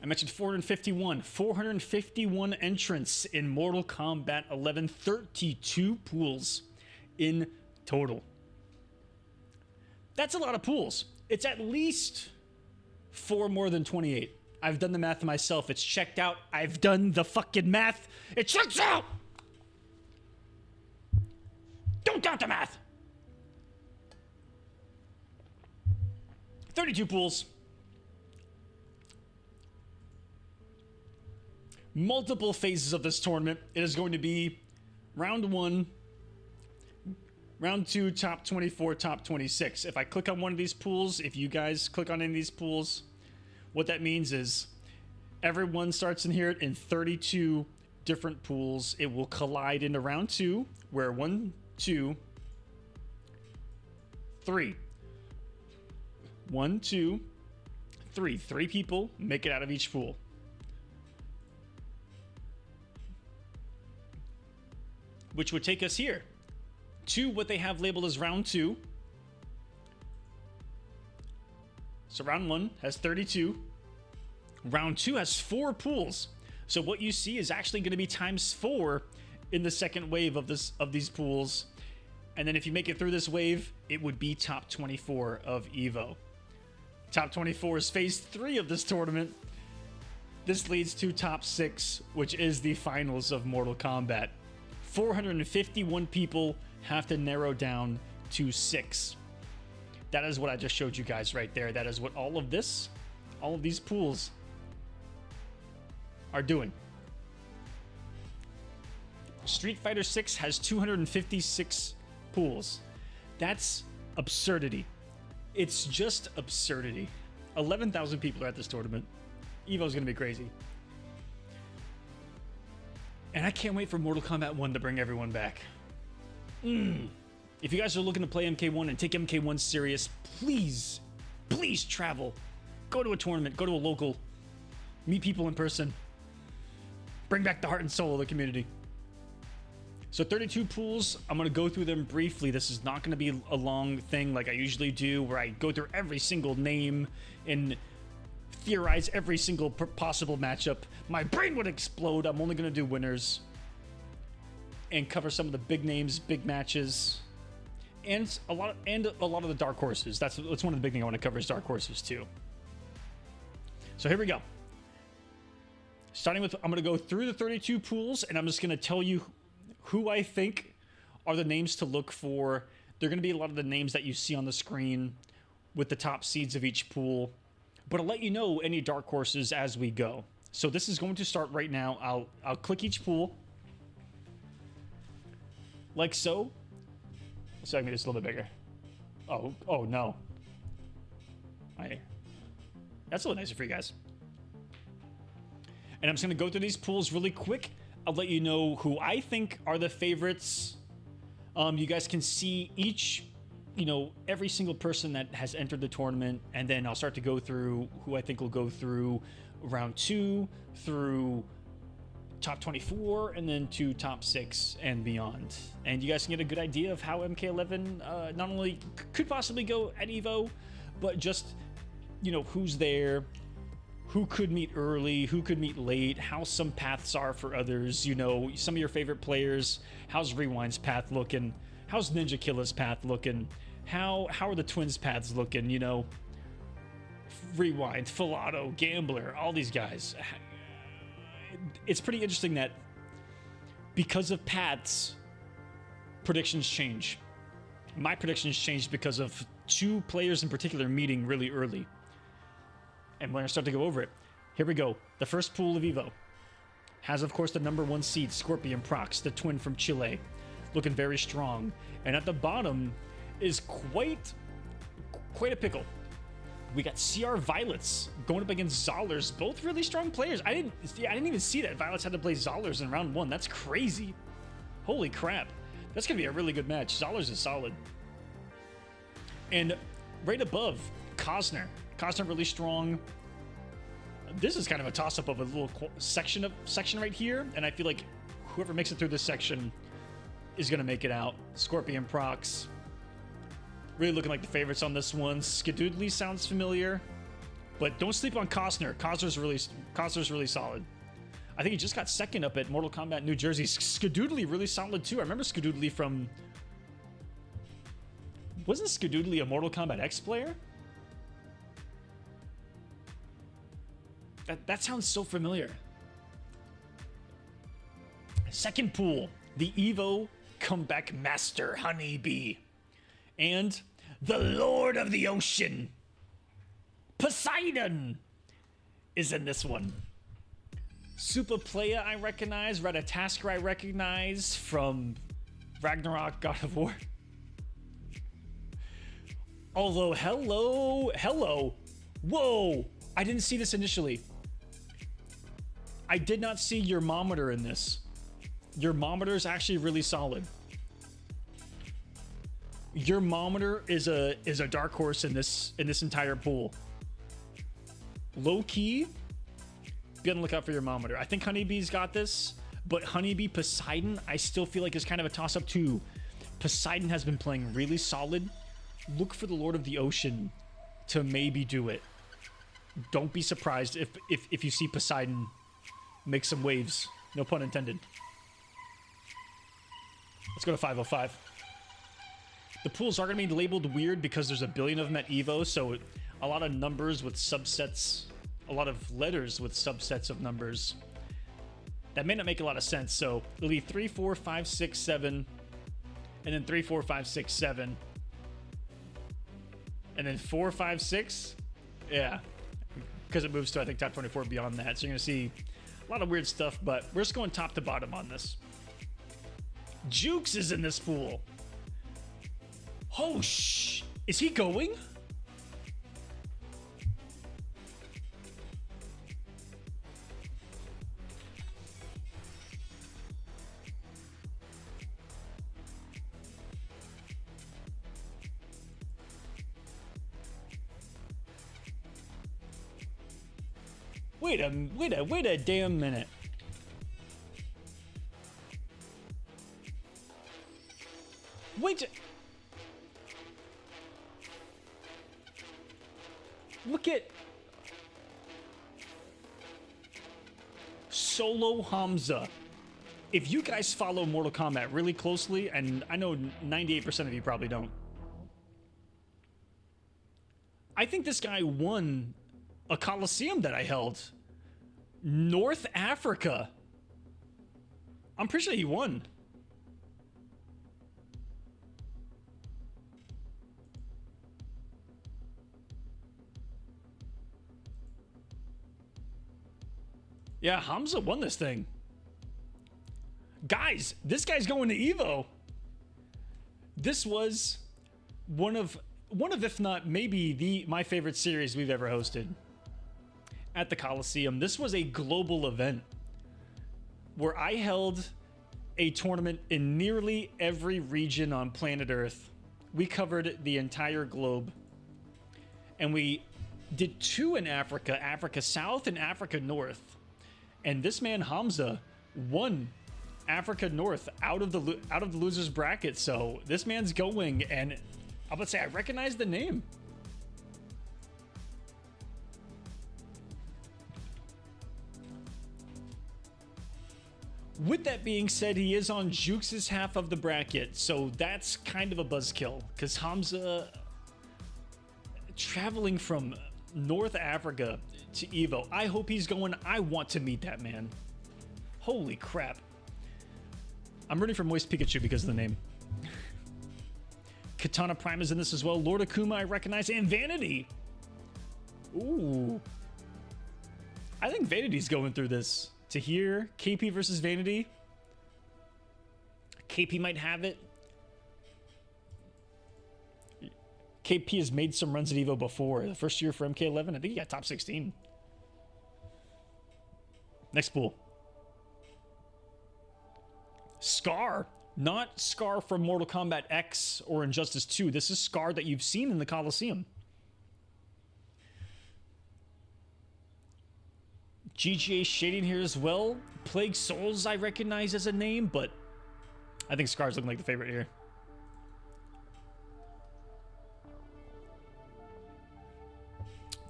I mentioned 451 entrants in Mortal Kombat 11, 32 pools in total. That's a lot of pools. It's at least 4 more than 28. I've done the math myself. It's checked out. I've done the fucking math. It checks out! Don't doubt the math! 32 pools. Multiple phases of this tournament. It is going to be round 1, round 2, top 24, top 26. If I click on one of these pools, if you guys click on any of these pools, what that means is everyone starts in here in 32 different pools. It will collide into round 2, where 1, 2, 3. 1, 2, 3. 3 people make it out of each pool. Which would take us here to what they have labeled as round 2. So round 1 has 32. Round 2 has 4 pools. So what you see is actually going to be times 4 in the second wave of these pools. And then if you make it through this wave, it would be top 24 of EVO. Top 24 is phase 3 of this tournament. This leads to top 6, which is the finals of Mortal Kombat. 451 people have to narrow down to 6. That is what I just showed you guys right there. That is what all of these pools are doing. Street Fighter 6 has 256 pools. That's absurdity. It's just absurdity. 11,000 people are at this tournament. EVO's gonna be crazy. And I can't wait for Mortal Kombat 1 to bring everyone back. If you guys are looking to play MK1 and take MK1 serious, please travel. Go to a tournament, go to a local, meet people in person. Bring back the heart and soul of the community. So 32 pools, I'm going to go through them briefly. This is not going to be a long thing like I usually do, where I go through every single name and theorize every single possible matchup. My brain would explode. I'm only going to do winners and cover some of the big names, big matches, and a lot of the dark horses. That's one of the big things I want to cover is dark horses too. So here we go. Starting with, I'm going to go through the 32 pools, and I'm just going to tell you who I think are the names to look for. They're going to be a lot of the names that you see on the screen with the top seeds of each pool. But I'll let you know any dark horses as we go. So this is going to start right now. I'll click each pool. Like so. So I can make this a little bit bigger. Oh no. That's a little nicer for you guys. And I'm just going to go through these pools really quick. I'll let you know who I think are the favorites. You guys can see each, every single person that has entered the tournament, and then I'll start to go through who I think will go through round 2 through top 24 and then to top 6 and beyond. And you guys can get a good idea of how MK11 not only could possibly go at EVO, but just, who's there, who could meet early, who could meet late, how some paths are for others, some of your favorite players, how's Rewind's path looking, how's Ninja Killa's path looking, how are the Twins' paths looking, Rewind, Filato, Gambler, all these guys. It's pretty interesting that because of paths, predictions change. My predictions changed because of 2 players in particular meeting really early. And we're going to start to go over it. Here we go. The first pool of EVO has, of course, the number 1 seed, Scorpion Prox, the twin from Chile, looking very strong. And at the bottom is quite a pickle. We got CR Violets going up against Zollers, both really strong players. I didn't even see that Violets had to play Zollers in round 1. That's crazy. Holy crap. That's going to be a really good match. Zollers is solid. And right above, Cosner. Cosner really strong. This is kind of a toss-up of a little section right here, and I feel like whoever makes it through this section is going to make it out. Scorpion Prox. Really looking like the favorites on this one. Skadoodly sounds familiar, But don't sleep on Costner. Costner's really solid. I think he just got second up at Mortal Kombat New Jersey. Skadoodly really solid too. I remember Skadoodly from... Wasn't Skadoodly a Mortal Kombat X player? That sounds so familiar. Second pool, the Evo Comeback Master Honeybee. And the Lord of the Ocean, Poseidon, is in this one. Super Playa I recognize, Ratatasker I recognize from Ragnarok God of War. Although, hello, whoa, I didn't see this initially. I did not see Yermometer in this. Yermometer is actually really solid. Yermometer is a dark horse in this entire pool. Low key, be on the lookout for Yermometer. I think Honeybee's got this, but Honeybee Poseidon, I still feel like is kind of a toss-up too. Poseidon has been playing really solid. Look for the Lord of the Ocean to maybe do it. Don't be surprised if you see Poseidon make some waves. No pun intended. Let's go to 505. The pools are going to be labeled weird because there's a billion of them at Evo, so a lot of numbers with subsets, a lot of letters with subsets of numbers. That may not make a lot of sense, so it'll be 3, 4, 5, 6, 7, and then 3, 4, 5, 6, 7. And then 4, 5, 6? Yeah. Because it moves to, I think, top 24 beyond that. So you're going to see a lot of weird stuff, but we're just going top to bottom on this. Jukes is in this pool. Oh, shh. Is he going? Wait a damn minute. Wait. Look at Solo Hamza. If you guys follow Mortal Kombat really closely, and I know 98% of you probably don't, I think this guy won a Coliseum that I held. North Africa. I'm pretty sure he won. Yeah, Hamza won this thing. Guys, this guy's going to Evo. This was one of if not maybe my favorite series we've ever hosted at the Coliseum. This was a global event where I held a tournament in nearly every region on planet Earth. We covered the entire globe. And we did 2 in Africa, Africa South and Africa North. And this man Hamza won Africa North out of the losers bracket. So this man's going, and I'm about to say I recognize the name. With that being said, he is on Jukes' half of the bracket, so that's kind of a buzzkill because Hamza traveling from North Africa to Evo. I hope he's going. I want to meet that man. Holy crap. I'm rooting for Moist Pikachu because of the name. Katana Prime is in this as well. Lord Akuma I recognize, and Vanity. Ooh. I think Vanity's going through this. To hear KP versus Vanity. KP might have it. KP has made some runs at Evo before. The first year for MK11, I think he got top 16. Next pool. Scar. Not Scar from Mortal Kombat X or Injustice 2. This is Scar that you've seen in the Coliseum. GGA shading here as well. Plague Souls I recognize as a name, but I think Scar's looking like the favorite here.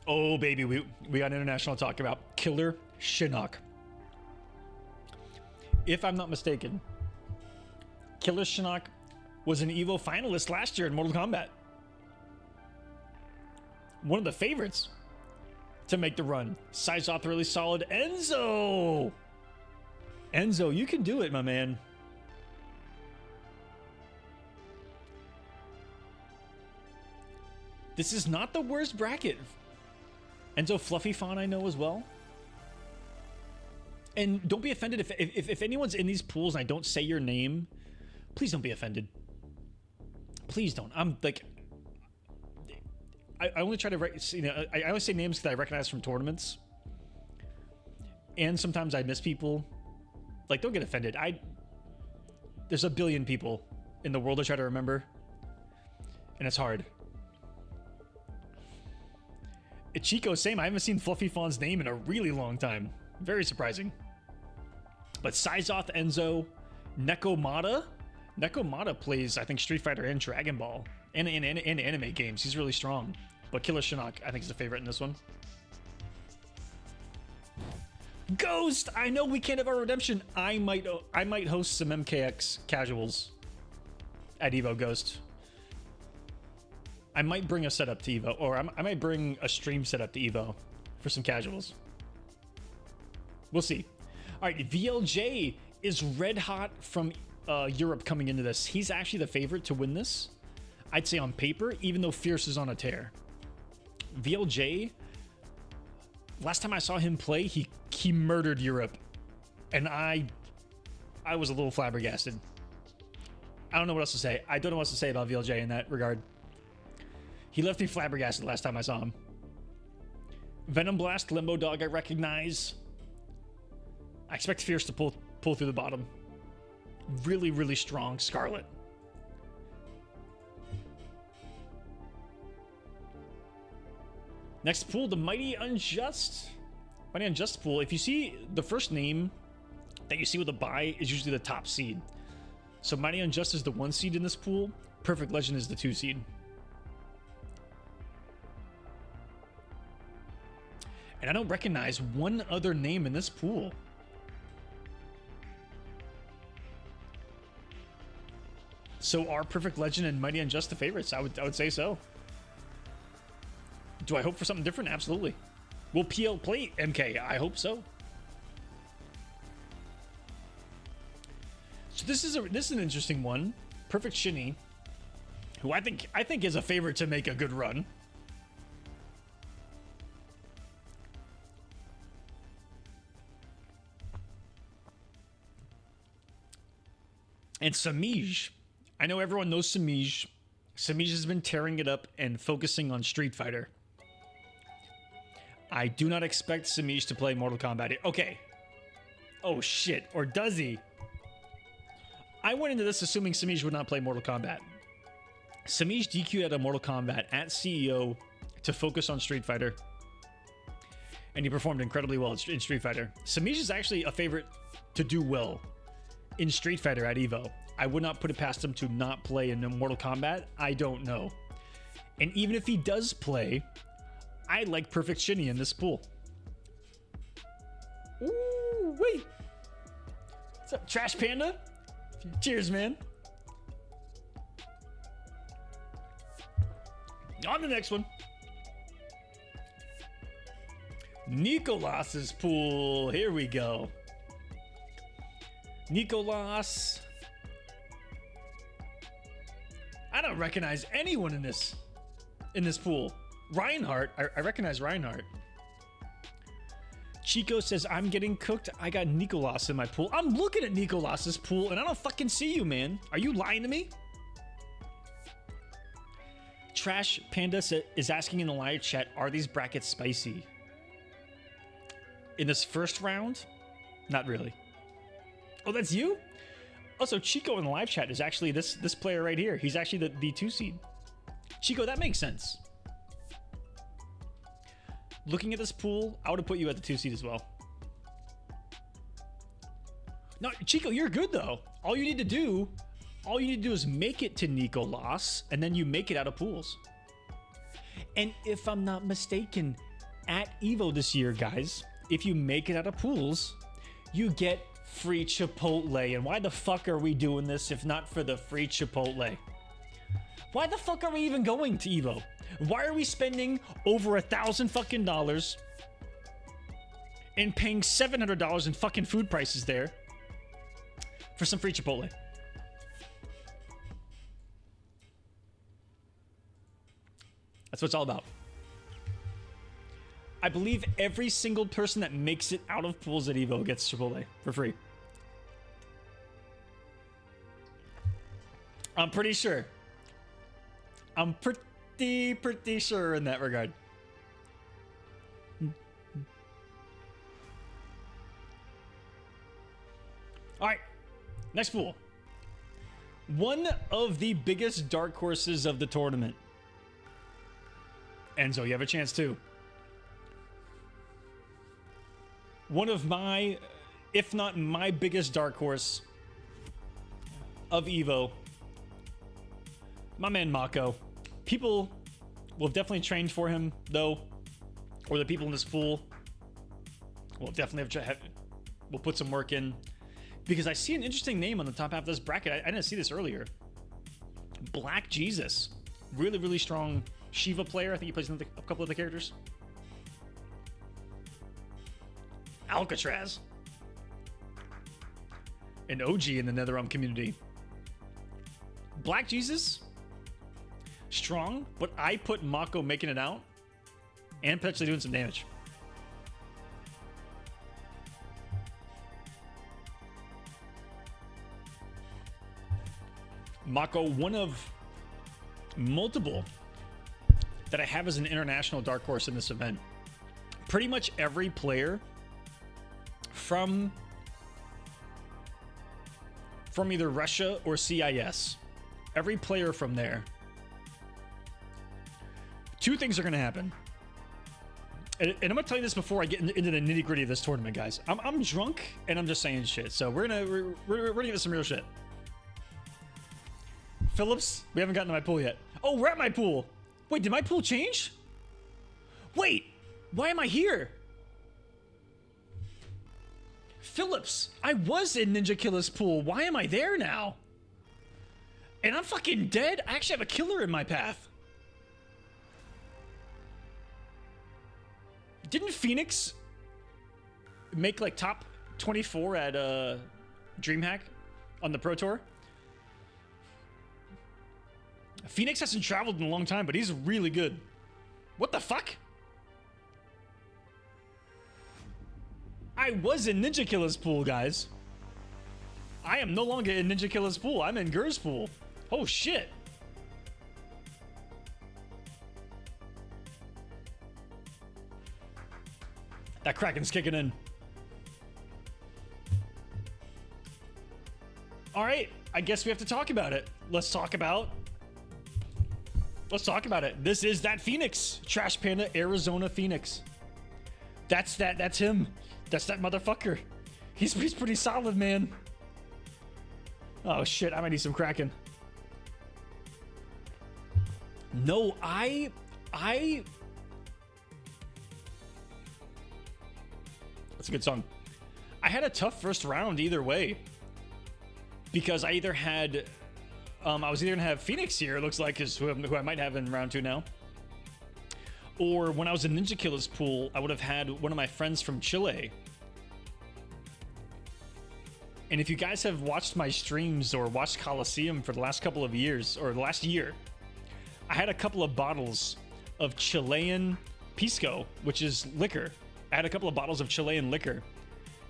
Oh, baby, we got international talk about Killer Shinnok. If I'm not mistaken, Killer Shinnok was an EVO finalist last year in Mortal Kombat. One of the favorites to make the run. Sizoth really solid. Enzo! Enzo, you can do it, my man. This is not the worst bracket. Enzo Fluffy Fawn I know as well. And don't be offended if anyone's in these pools and I don't say your name. Please don't be offended. Please don't. I'm like... I only try to... You know, I only say names that I recognize from tournaments. And sometimes I miss people. Like, don't get offended. There's a billion people in the world I try to remember. And it's hard. Chico, same. I haven't seen Fluffy Fawn's name in a really long time. Very surprising. But Sizoth, Enzo, Nekomata. Nekomata plays, I think, Street Fighter and Dragon Ball. And anime games. He's really strong. But Killer Shinnok, I think, is the favorite in this one. Ghost! I know we can't have our redemption. I might host some MKX casuals at EVO, Ghost. I might bring a setup to EVO, or I might bring a stream setup to EVO for some casuals. We'll see. All right, VLJ is red hot from Europe coming into this. He's actually the favorite to win this, I'd say on paper, even though Fierce is on a tear. VLJ, last time I saw him play, he murdered Europe, and I was a little flabbergasted. I don't know what else to say. I don't know what else to say about VLJ in that regard. He left me flabbergasted last time I saw him. Venom Blast, Limbo Dog, I recognize. I expect Fierce to pull through the bottom. Really, really strong Scarlet. Next pool, the Mighty Unjust. Mighty Unjust pool. If you see the first name that you see with a buy is usually the top seed. So Mighty Unjust is the 1 seed in this pool. Perfect Legend is the 2 seed. And I don't recognize one other name in this pool. So are Perfect Legend and Mighty Unjust the favorites? I would say so. Do I hope for something different? Absolutely. Will PL play MK? I hope so. So this is an interesting one. Perfect Shinny, who I think is a favorite to make a good run. And Samij. I know everyone knows Samij. Samij has been tearing it up and focusing on Street Fighter. I do not expect Samij to play Mortal Kombat. Okay. Oh shit. Or does he? I went into this assuming Samij would not play Mortal Kombat. Samij DQ'd out of Mortal Kombat at CEO to focus on Street Fighter. And he performed incredibly well in Street Fighter. Samij is actually a favorite to do well in Street Fighter at EVO. I would not put it past him to not play in Mortal Kombat. I don't know. And even if he does play, I like Perfect Shinny in this pool. Ooh, wait. What's up, Trash Panda? Cheers, man. On to the next one. Nicolas's pool. Here we go. Nicolas. I don't recognize anyone in this pool. Reinhardt. I recognize Reinhardt. Chico says, I'm getting cooked. I got Nicolas in my pool. I'm looking at Nicolas's pool and I don't fucking see you, man. Are you lying to me? Trash Panda is asking in the live chat, are these brackets spicy? In this first round? Not really. Oh, that's you? Also, Chico in the live chat is actually this player right here. He's actually the 2 seed. Chico, that makes sense. Looking at this pool, I would have put you at the 2 seed as well. No, Chico, you're good though. All you need to do is make it to Nicolas, and then you make it out of pools. And if I'm not mistaken, at Evo this year, guys, if you make it out of pools, you get free Chipotle. And why the fuck are we doing this if not for the free Chipotle? Why the fuck are we even going to Evo? Why are we spending over $1,000 fucking dollars and paying $700 in fucking food prices there for some free Chipotle? That's what it's all about. I believe every single person that makes it out of pools at Evo gets Chipotle for free. I'm pretty sure. I'm pretty sure in that regard. All right, next pool. One of the biggest dark horses of the tournament. Enzo, you have a chance too. One of my, if not my biggest dark horse of Evo, my man Mako. People will have definitely trained for him, though, or the people in this pool will definitely will put some work in, because I see an interesting name on the top half of this bracket. I didn't see this earlier. Black Jesus, really, really strong Shiva player. I think he plays in a couple of the characters. Alcatraz, an OG in the NetherRealm community. Black Jesus, strong, but I put Mako making it out and potentially doing some damage. Mako, one of multiple that I have as an international dark horse in this event. Pretty much every player from either Russia or CIS, every player from there, two things are going to happen. And I'm going to tell you this before I get into the nitty gritty of this tournament, guys. I'm drunk and I'm just saying shit. So we're gonna get some real shit. Phillips, we haven't gotten to my pool yet. Oh, we're at my pool. Wait, did my pool change? Wait, why am I here? Phillips, I was in Ninja Killer's pool. Why am I there now? And I'm fucking dead? I actually have a killer in my path. Didn't Phoenix make like top 24 at DreamHack on the Pro Tour? Phoenix hasn't traveled in a long time, but he's really good. What the fuck? I was in Ninja Killer's pool, guys. I am no longer in Ninja Killer's pool. I'm in Gur's pool. Oh, shit. That Kraken's kicking in. All right, I guess we have to talk about it. Let's talk about it. This is that Phoenix. Trash Panda, Arizona Phoenix. That's him. That's that motherfucker. He's pretty solid, man. Oh shit, I might need some Kraken. No, I that's a good song. I had a tough first round either way. Because I either had I was either gonna have Phoenix here, it looks like, is who I might have in round 2 now. Or when I was in Ninja Killer's pool, I would have had one of my friends from Chile. And if you guys have watched my streams or watched Coliseum for the last couple of years, or the last year, I had a couple of bottles of Chilean Pisco, which is liquor. I had a couple of bottles of Chilean liquor,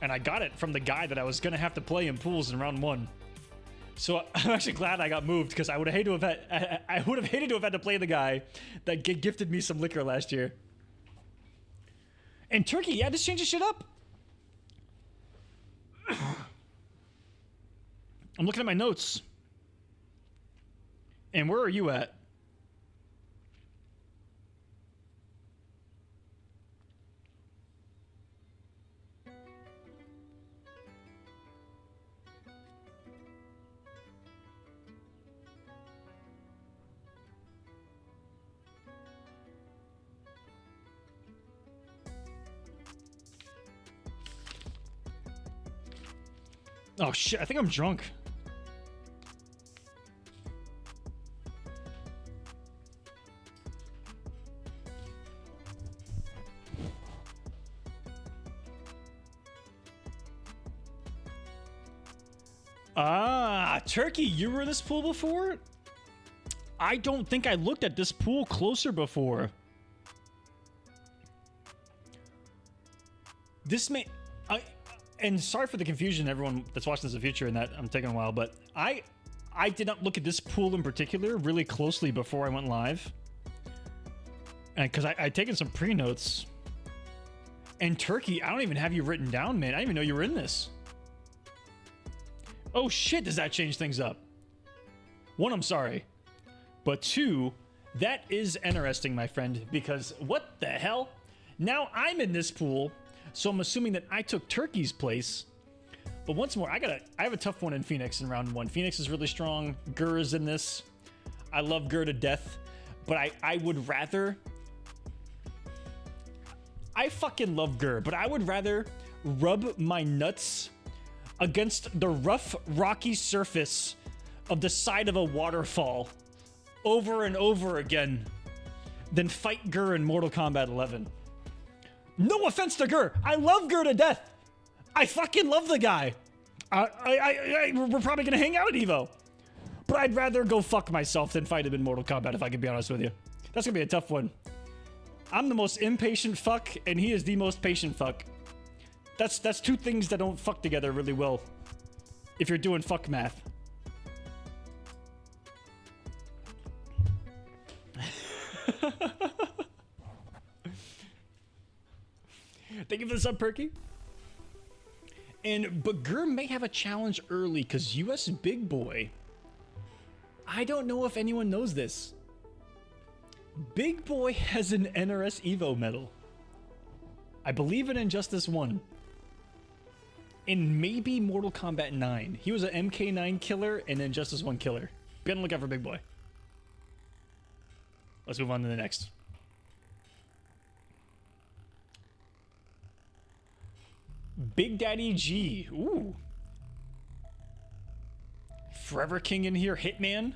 and I got it from the guy that I was gonna have to play in pools in round 1. So I'm actually glad I got moved, because I would have hated to have had to play the guy that gifted me some liquor last year. And Turkey, yeah, this changes shit up. I'm looking at my notes. And where are you at? Oh shit, I think I'm drunk. Ah, Turkey, you were in this pool before? I don't think I looked at this pool closer before. This may... and sorry for the confusion, everyone that's watching this in the future, and that I'm taking a while, but I did not look at this pool in particular really closely before I went live. And because I'd taken some pre-notes. And Turkey, I don't even have you written down, man. I didn't even know you were in this. Oh shit, does that change things up? One, I'm sorry. But two, that is interesting, my friend, because what the hell? Now I'm in this pool, so I'm assuming that I took Turkey's place. But once more, I have a tough one in Phoenix in round one. Phoenix is really strong. Gur is in this. I love Gur to death, but I would rather... I fucking love Gur, but I would rather rub my nuts against the rough, rocky surface of the side of a waterfall over and over again than fight Gur in Mortal Kombat 11. No offense to Gur. I love Gur to death. I fucking love the guy. We're probably gonna hang out at Evo. But I'd rather go fuck myself than fight him in Mortal Kombat, if I can be honest with you. That's gonna be a tough one. I'm the most impatient fuck, and he is the most patient fuck. That's two things that don't fuck together really well if you're doing fuck math. Thank you for the sub, Perky. But Gur may have a challenge early because US Big Boy. I don't know if anyone knows this. Big Boy has an NRS Evo medal. I believe in Injustice 1. And maybe Mortal Kombat 9. He was an MK9 killer and Injustice 1 killer. Be on the lookout for Big Boy. Let's move on to the next. Big Daddy G. Ooh. Forever King in here. Hitman.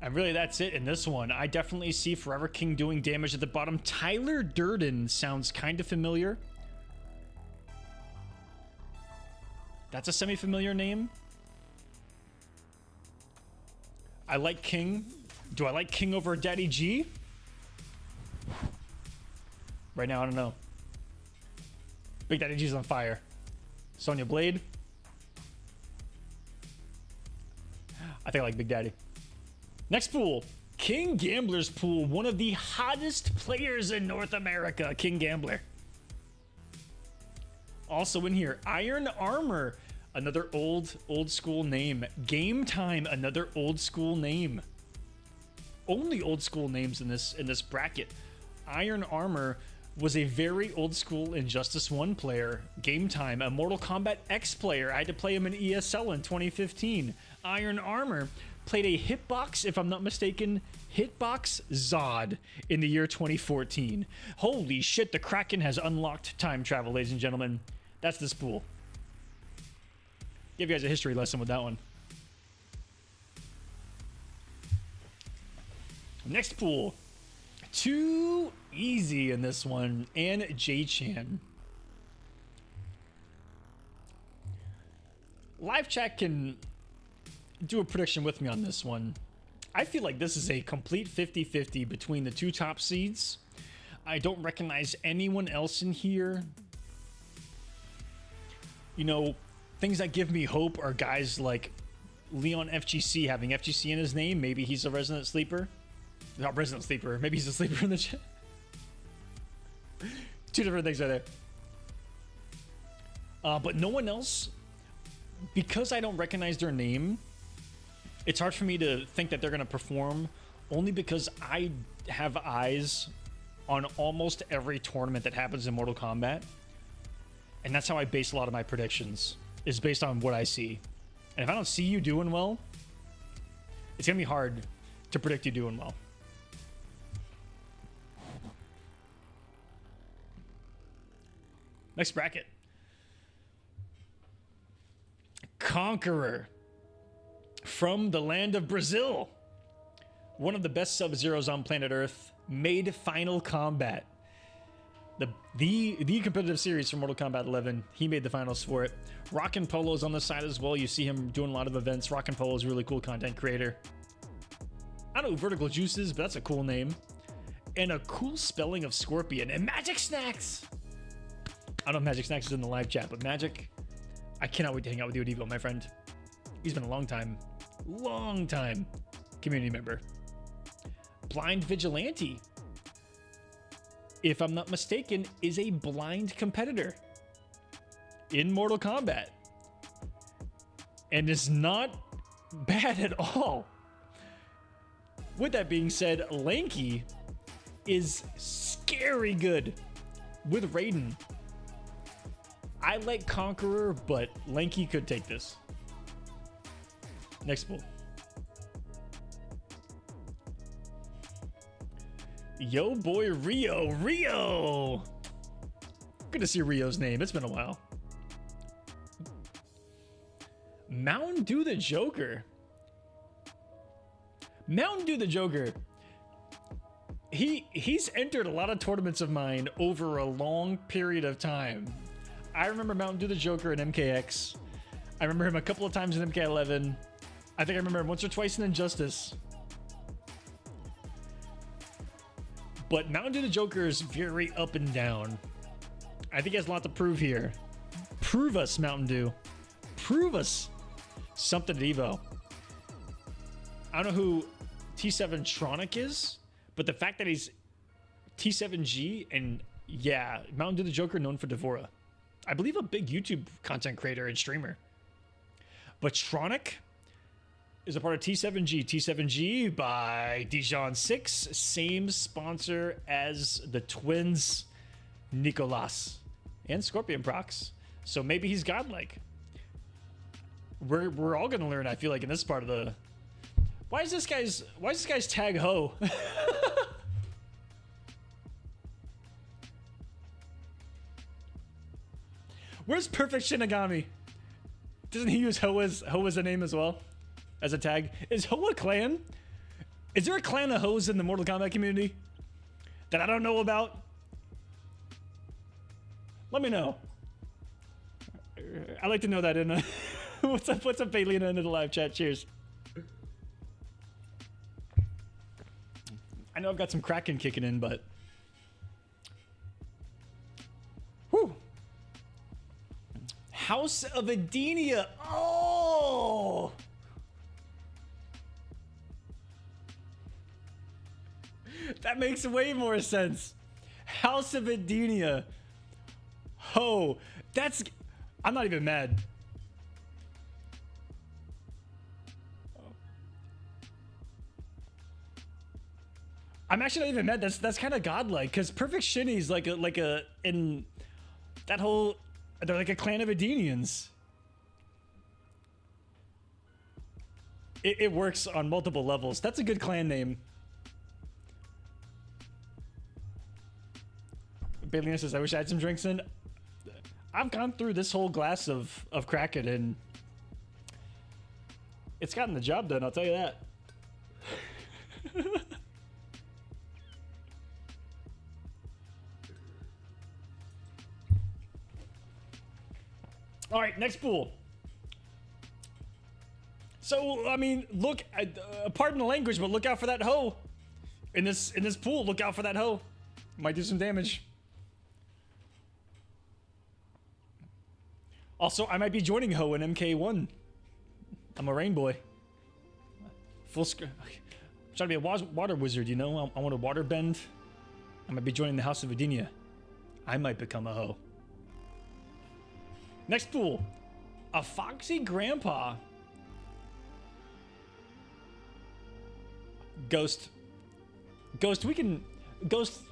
And really, that's it in this one. I definitely see Forever King doing damage at the bottom. Tyler Durden sounds kind of familiar. That's a semi-familiar name. I like King. Do I like King over Daddy G? Right now, I don't know. Big Daddy G's on fire. Sonya Blade. I think I like Big Daddy. Next pool. King Gambler's pool. One of the hottest players in North America. King Gambler. Also in here, Iron Armor, another old school name. Game Time, another old school name. Only old school names in this bracket. Iron Armor was a very old school Injustice 1 player. Game Time, a Mortal Kombat X player. I had to play him in ESL in 2015. Iron Armor played a Hitbox, if I'm not mistaken, Hitbox Zod in the year 2014. Holy shit, the Kraken has unlocked time travel, ladies and gentlemen. That's this pool. Give you guys a history lesson with that one. Next pool. Too easy in this one. And J-Chan. Live chat can do a prediction with me on this one. I feel like this is a complete 50-50 between the two top seeds. I don't recognize anyone else in here. You know, things that give me hope are guys like Leon FGC having FGC in his name. Maybe he's a resident sleeper. Not resident sleeper. Maybe he's a sleeper in the chat. Two different things right there. But no one else, because I don't recognize their name, it's hard for me to think that they're going to perform, only because I have eyes on almost every tournament that happens in Mortal Kombat. And that's how I base a lot of my predictions, is based on what I see. And if I don't see you doing well, it's going to be hard to predict you doing well. Next bracket. Conqueror from the land of Brazil. One of the best Sub-Zeros on planet Earth made Final Combat. The competitive series for Mortal Kombat 11. He made the finals for it. Rockin' Polo's on the side as well. You see him doing a lot of events. Rockin' Polo's a really cool content creator. I don't know who Vertical Juice is, but that's a cool name. And a cool spelling of Scorpion. And Magic Snacks! I don't know if Magic Snacks is in the live chat, but Magic, I cannot wait to hang out with you at Evo, my friend. He's been a long time community member. Blind Vigilante, if I'm not mistaken, is a blind competitor in Mortal Kombat. And is not bad at all. With that being said, Lanky is scary good with Raiden. I like Conqueror, but Lanky could take this. Next pool. Yo boy Rio. Rio! Good to see Rio's name. It's been a while. Mountain Dew the Joker. Mountain Dew the Joker. He's entered a lot of tournaments of mine over a long period of time. I remember Mountain Dew the Joker in MKX. I remember him a couple of times in MK11. I think I remember him once or twice in Injustice. But Mountain Dew the Joker is very up and down. I think he has a lot to prove here. Prove us, Mountain Dew. Prove us something at Evo. I don't know who T7 Tronic is, but the fact that he's T7G and yeah, Mountain Dew the Joker known for Devora. I believe a big YouTube content creator and streamer. But Tronic is a part of T7G. T7G by Dijon6, same sponsor as the twins Nicolas and Scorpion Prox. So maybe he's godlike. We're all gonna learn, I feel like, in this part of the. Why is this guy's tag Ho? Where's Perfect Shinigami? Doesn't he use Ho as a name as well? As a tag? Is Ho a clan? Is there a clan of Hoes in the Mortal Kombat community that I don't know about? Let me know. I'd like to know that in a what's up Bailina into the live chat. Cheers. I know I've got some Kraken kicking in, but whew. House of Edenia. Oh, that makes way more sense. House of Edenia. Ho, that's. I'm not even mad. I'm actually not even mad. That's kind of godlike, because Perfect Shinny's like a in that whole. They're like a clan of Edenians. It works on multiple levels. That's a good clan name. Bailey says, I wish I had some drinks in. I've gone through this whole glass of Kraken and it's gotten the job done, I'll tell you that. All right, next pool. So, I mean, look, pardon the language, but look out for that Ho. In this pool, look out for that Ho. Might do some damage. Also, I might be joining Ho in MK1. I'm a rain boy. Full screen. I'm trying to be a water wizard, you know? I want to water bend. I might be joining the House of Edenia. I might become a Ho. Next pool. A Foxy Grandpa. Ghost, we can. Ghost,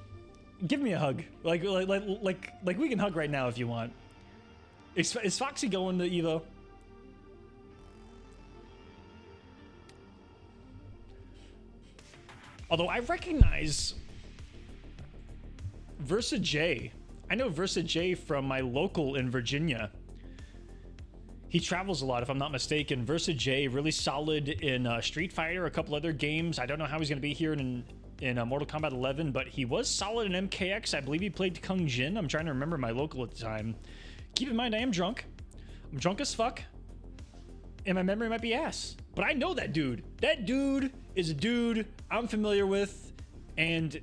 give me a hug. Like we can hug right now if you want. Is Foxy going to Evo? Although I recognize Versa J. I know Versa J from my local in Virginia. He travels a lot, if I'm not mistaken. Versa J, really solid in Street Fighter, a couple other games. I don't know how he's going to be here in Mortal Kombat 11, but he was solid in MKX. I believe he played Kung Jin. I'm trying to remember my local at the time. Keep in mind, I am drunk. I'm drunk as fuck. And my memory might be ass. But I know that dude. That dude is a dude I'm familiar with. And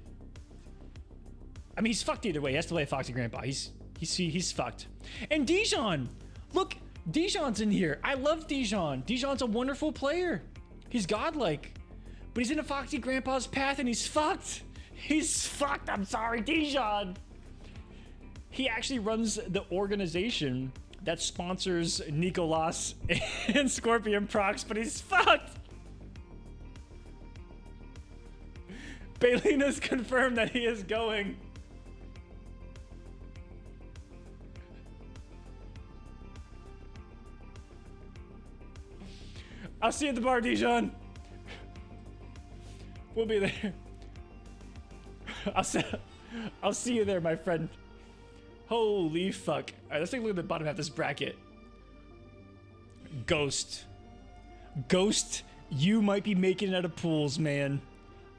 I mean, he's fucked either way. He has to play Foxy Grandpa. He's fucked. And Dijon. Look, Dijon's in here. I love Dijon. Dijon's a wonderful player. He's godlike. But he's in a Foxy Grandpa's path and he's fucked. He's fucked. I'm sorry, Dijon. He actually runs the organization that sponsors Nicolas and Scorpion Prox, but he's fucked. Baylina's confirmed that he is going. I'll see you at the bar, Dijon. We'll be there. I'll see you there, my friend. Holy fuck. All right, let's take a look at the bottom half of this bracket. Ghost. Ghost, you might be making it out of pools, man.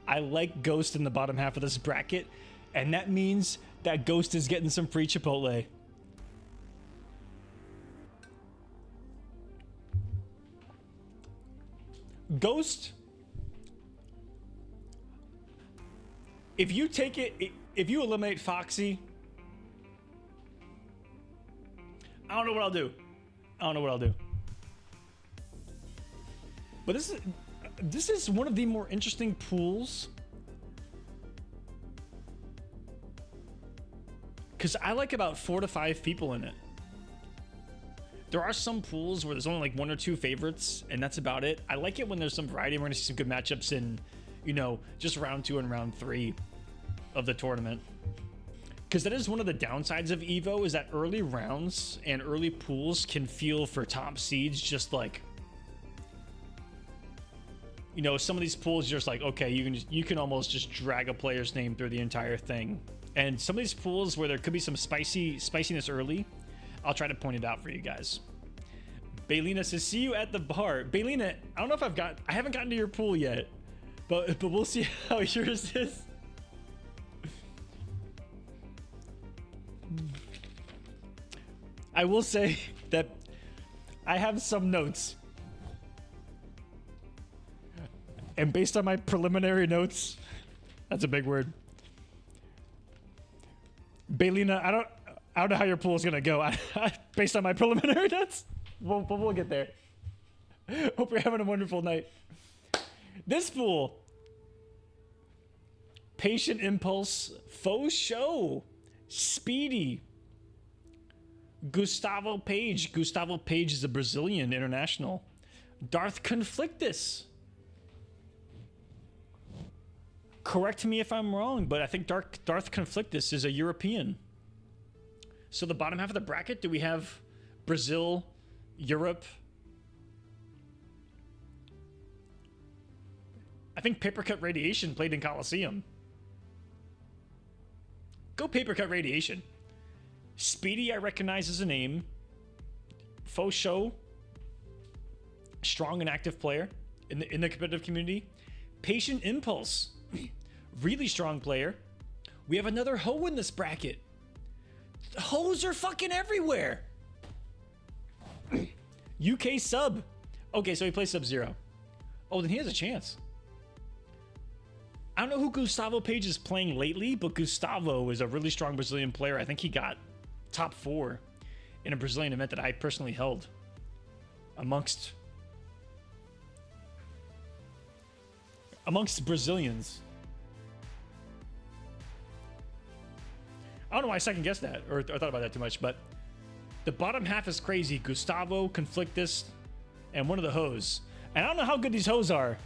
I like Ghost in the bottom half of this bracket, and that means that Ghost is getting some free Chipotle. Ghost, if you take it, if you eliminate Foxy, I don't know what I'll do. I don't know what I'll do. But this is one of the more interesting pools. Because I like about 4 to 5 people in it. There are some pools where there's only like 1 or 2 favorites, and that's about it. I like it when there's some variety. We're going to see some good matchups in, you know, just round 2 and round 3 of the tournament. Because that is one of the downsides of EVO, is that early rounds and early pools can feel for top seeds just like, you know, some of these pools you're just like, okay, you can almost just drag a player's name through the entire thing. And some of these pools where there could be some spiciness early, I'll try to point it out for you guys. Baylina says, see you at the bar. Baylina, I don't know if I haven't gotten to your pool yet, but we'll see how yours is. I will say that I have some notes. And based on my preliminary notes, that's a big word. Baylina, I don't know how your pool is gonna go. Based on my preliminary notes, we'll get there. Hope you're having a wonderful night. This pool: Patient Impulse, Faux Show, Speedy, Gustavo Page. Gustavo Page is a Brazilian international. Darth Conflictus. Correct me if I'm wrong, but I think Darth Conflictus is a European. So the bottom half of the bracket, do we have Brazil, Europe? I think Papercut Radiation played in Coliseum. Go Papercut Radiation. Speedy, I recognize as a name. Faux Show, strong and active player in the competitive community. Patient Impulse, really strong player. We have another Ho in this bracket. Hoes are fucking everywhere. UK Sub. Okay, so he plays Sub-Zero. Oh, then he has a chance. I don't know who Gustavo Page is playing lately, but Gustavo is a really strong Brazilian player. I think he got top 4 in a Brazilian event that I personally held amongst Brazilians. I don't know why I second guessed that or thought about that too much, but the bottom half is crazy. Gustavo, Conflictus, and one of the hoes. And I don't know how good these hoes are.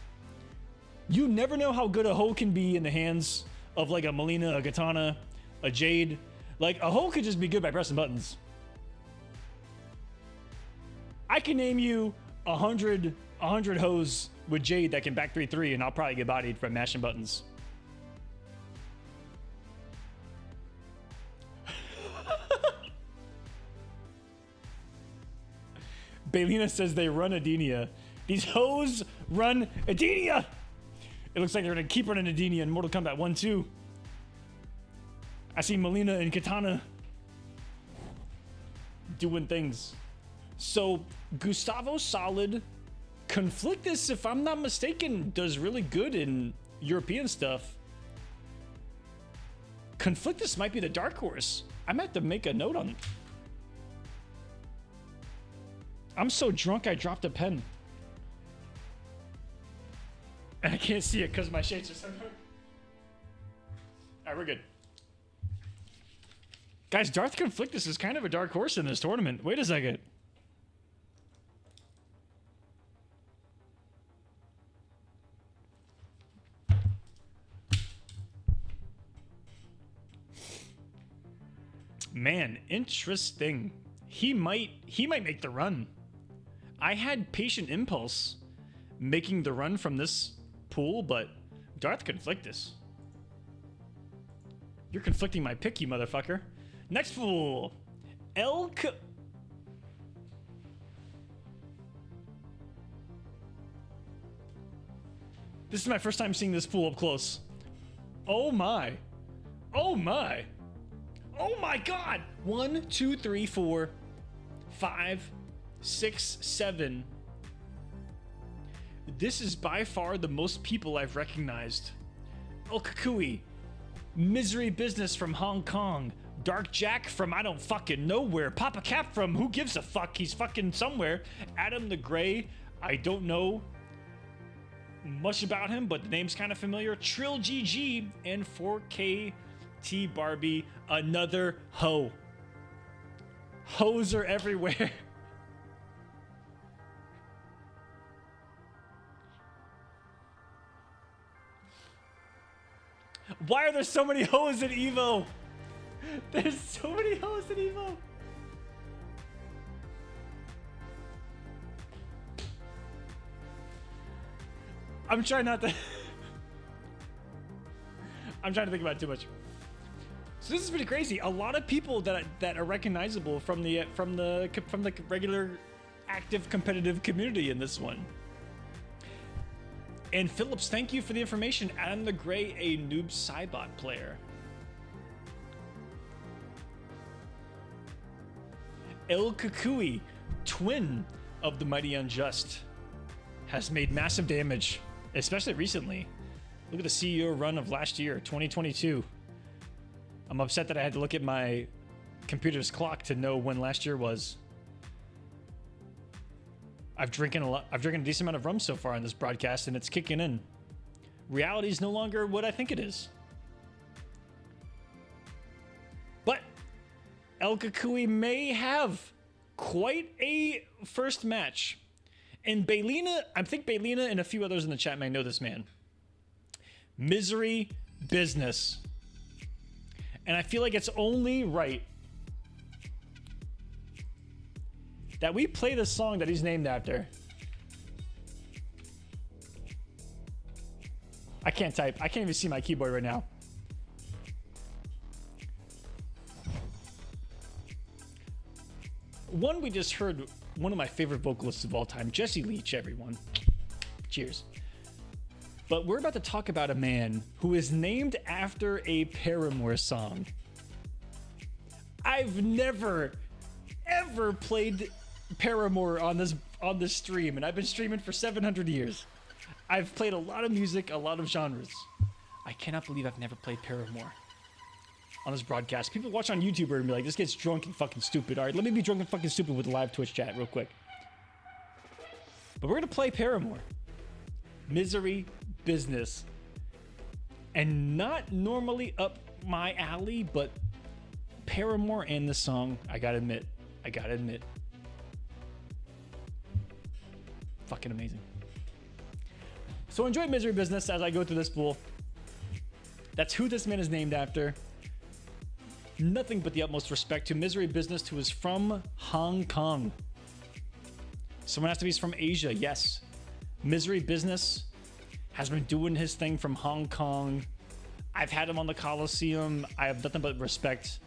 You never know how good a hoe can be in the hands of like a Melina, a Katana, a Jade. Like a hoe could just be good by pressing buttons. I can name you 100 hoes with Jade that can back 3-3 and I'll probably get bodied from mashing buttons. Baylina says they run Adenia. These hoes run Adenia. It looks like they're gonna keep running Adenia in Mortal Kombat 1 too. I see Melina and Katana doing things. So Gustavo solid. Conflictus, if I'm not mistaken, does really good in European stuff. Conflictus might be the dark horse. I might have to make a note on it. I'm so drunk I dropped a pen. And I can't see it because my shades are so dark. Alright, we're good. Guys, Darth Conflictus is kind of a dark horse in this tournament. Wait a second. Man, interesting. He might make the run. I had Patient Impulse making the run from this pool, but Darth Conflictus. You're conflicting my pick, you motherfucker. Next pool. This is my first time seeing this pool up close. Oh my. Oh my. Oh my god! 1, 2, 3, 4, 5, 6, 7. This is by far the most people I've recognized. El Kukui, Misery Business from Hong Kong, Dark Jack from I don't fucking nowhere, Papa Cap from who gives a fuck, he's fucking somewhere, Adam the Grey, I don't know much about him, but the name's kind of familiar, Trill GG, and 4K T Barbie, another hoe. Hoes are everywhere. Why are there so many hoes in Evo? There's so many hoes in Evo. I'm trying not to. I'm trying to think about it too much. So this is pretty crazy. A lot of people that are recognizable from the regular active competitive community in this one. And Phillips, thank you for the information. Adam the Grey, a Noob Saibot player. El Kukui, twin of the Mighty Unjust, has made massive damage, especially recently. Look at the CEO run of last year, 2022. I'm upset that I had to look at my computer's clock to know when last year was. I've drinking a decent amount of rum so far in this broadcast, and it's kicking in. Reality is no longer what I think it is. But El Kukui may have quite a first match. And Baylina, I think Baylina and a few others in the chat may know this man. Misery Business. And I feel like it's only right that we play the song that he's named after. I can't type. I can't even see my keyboard right now. One, we just heard one of my favorite vocalists of all time, Jesse Leach, everyone. Cheers. But we're about to talk about a man who is named after a Paramore song. I've never, ever played Paramore on this stream, and I've been streaming for 700 years. I've played a lot of music, a lot of genres. I cannot believe I've never played Paramore on this broadcast. People watch on YouTube and be like, this gets drunk and fucking stupid. All right, let me be drunk and fucking stupid with the live Twitch chat real quick. But we're gonna play Paramore. Misery Business. And not normally up my alley, but Paramore and the song, I gotta admit. Fucking amazing. So enjoy Misery Business as I go through this pool. That's who this man is named after. Nothing but the utmost respect to Misery Business, who is from Hong Kong. Someone has to be from Asia, yes. Misery Business has been doing his thing from Hong Kong. I've had him on the Coliseum. I have nothing but respect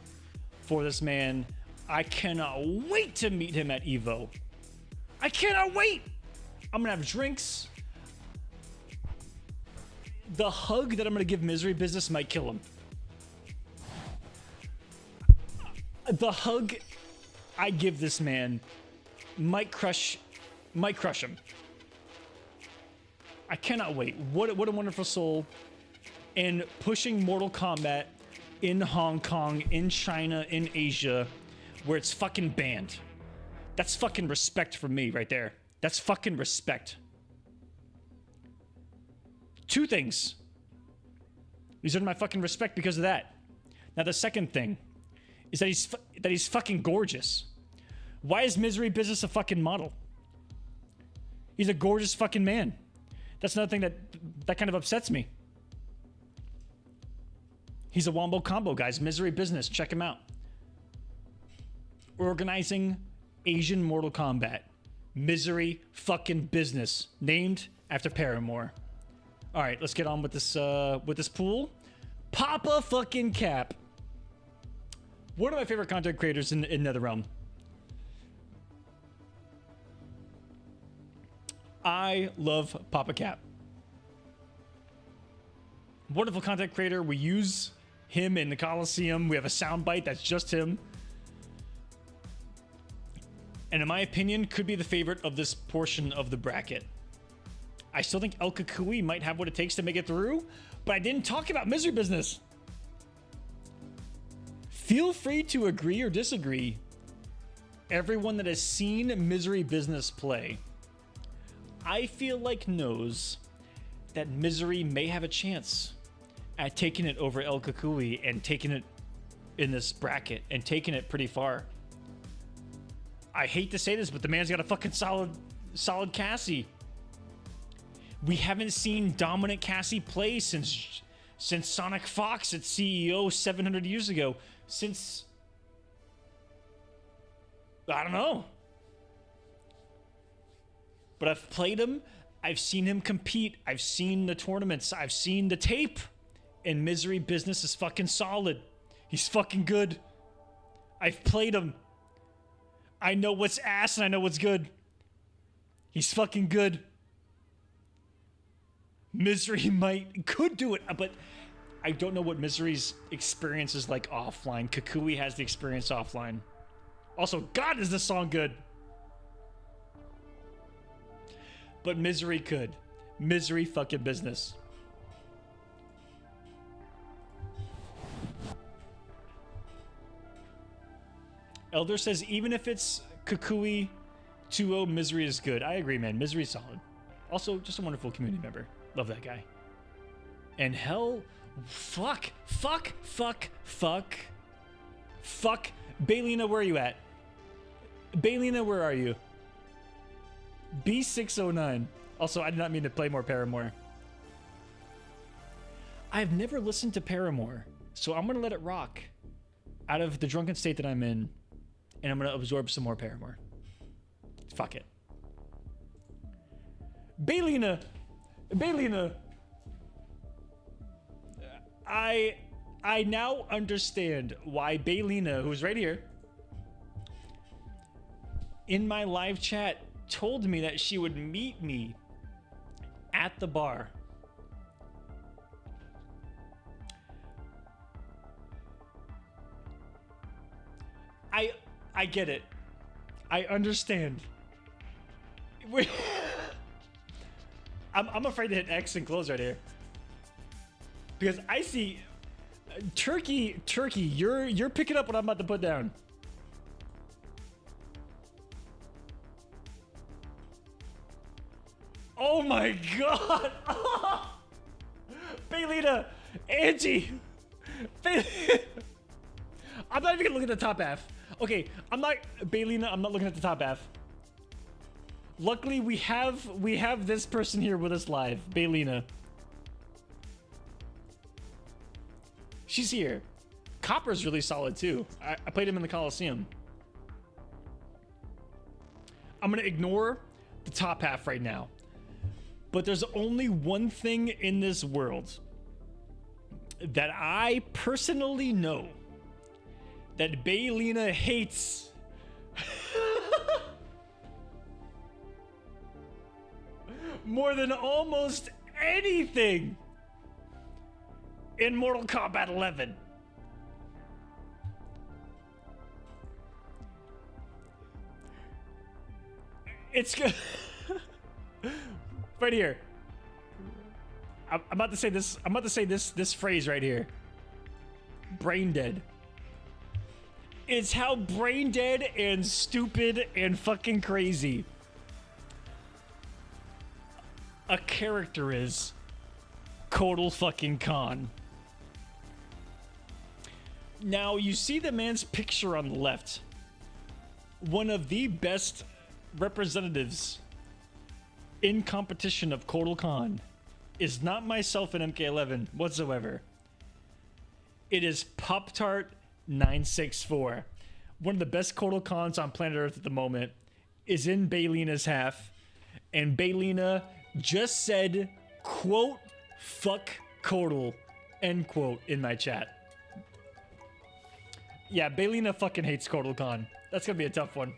for this man. I cannot wait to meet him at Evo. I cannot wait. I'm gonna have drinks. The hug that I'm gonna give Misery Business might kill him. The hug I give this man might crush him. I cannot wait. What a wonderful soul. And pushing Mortal Kombat in Hong Kong, in China, in Asia, where it's fucking banned. That's fucking respect for me right there. That's fucking respect. Two things. These are my fucking respect because of that. Now the second thing is that he's fucking gorgeous. Why is Misery Business a fucking model? He's a gorgeous fucking man. That's another thing that kind of upsets me. He's a wombo combo, guys. Misery Business, check him out. Organizing Asian Mortal Kombat. Misery fucking Business, named after Paramore. All right, let's get on with this pool. Papa fucking Cap. One of my favorite content creators in NetherRealm. I love Papa Cap. Wonderful content creator. We use him in the Coliseum. We have a soundbite that's just him. And in my opinion, could be the favorite of this portion of the bracket. I still think El Kukui might have what it takes to make it through, but I didn't talk about Misery Business. Feel free to agree or disagree. Everyone that has seen Misery Business play, I feel like knows that Misery may have a chance at taking it over El Kukui and taking it in this bracket and taking it pretty far. I hate to say this, but the man's got a fucking solid Cassie. We haven't seen dominant Cassie play since Sonic Fox at CEO 700 years ago. Since, I don't know. But I've played him. I've seen him compete. I've seen the tournaments. I've seen the tape. And Misery Business is fucking solid. He's fucking good. I've played him. I know what's ass and I know what's good. He's fucking good. Misery could do it, but I don't know what Misery's experience is like offline. Kukui has the experience offline. Also, God, is this song good? But Misery could. Misery fucking Business. Elder says, even if it's Kukui 2-0, Misery is good. I agree, man. Misery's solid. Also, just a wonderful community member. Love that guy. And hell, fuck. Baylina, where are you at? Baylina, where are you? B609. Also, I did not mean to play more Paramore. I've never listened to Paramore, so I'm going to let it rock out of the drunken state that I'm in, and I'm going to absorb some more Paramore. Fuck it. Baylina. I now understand why Baylina, who's right here, in my live chat, told me that she would meet me at the bar. I get it. I understand. Wait. I'm afraid to hit X and close right here. Because I see Turkey, you're picking up what I'm about to put down. Oh my god! Baylina! Angie! I'm not even gonna look at the top half. Okay, Baylina, I'm not looking at the top half. Luckily, we have this person here with us live, Baylina. She's here. Copper's really solid too. I played him in the Coliseum. I'm gonna ignore the top half right now. But there's only one thing in this world that I personally know that Baylina hates. more than almost anything in Mortal Kombat 11. It's good. Right here. I'm about to say this. I'm about to say this phrase right here. Brain dead. It's how brain dead and stupid and fucking crazy a character is Kotal fucking Khan. Now, you see the man's picture on the left. One of the best representatives in competition of Kotal Khan is not myself in MK11 whatsoever. It is Pop-Tart 964. One of the best Kotal Khans on planet Earth at the moment is in Baylina's half, and Baylina just said, quote, fuck Kotal, end quote, in my chat. Yeah, Baylina fucking hates Kotal Khan. That's gonna be a tough one.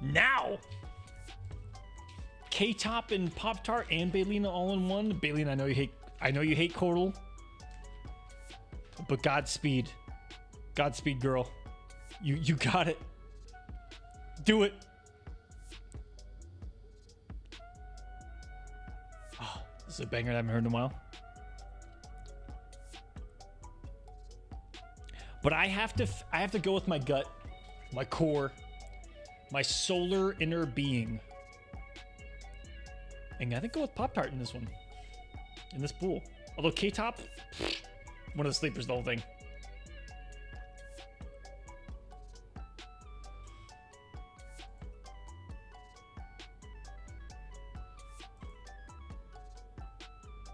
Now, K-Top and Pop-Tart and Baylina all in one. Baylina, I know you hate Kotal, but Godspeed. Godspeed, girl. You got it. Do it. Oh, this is a banger I haven't heard in a while. But I have to go with my gut, my core, my solar inner being. And I think go with Pop-Tart in this one. In this pool. Although K-Top, one of the sleepers the whole thing.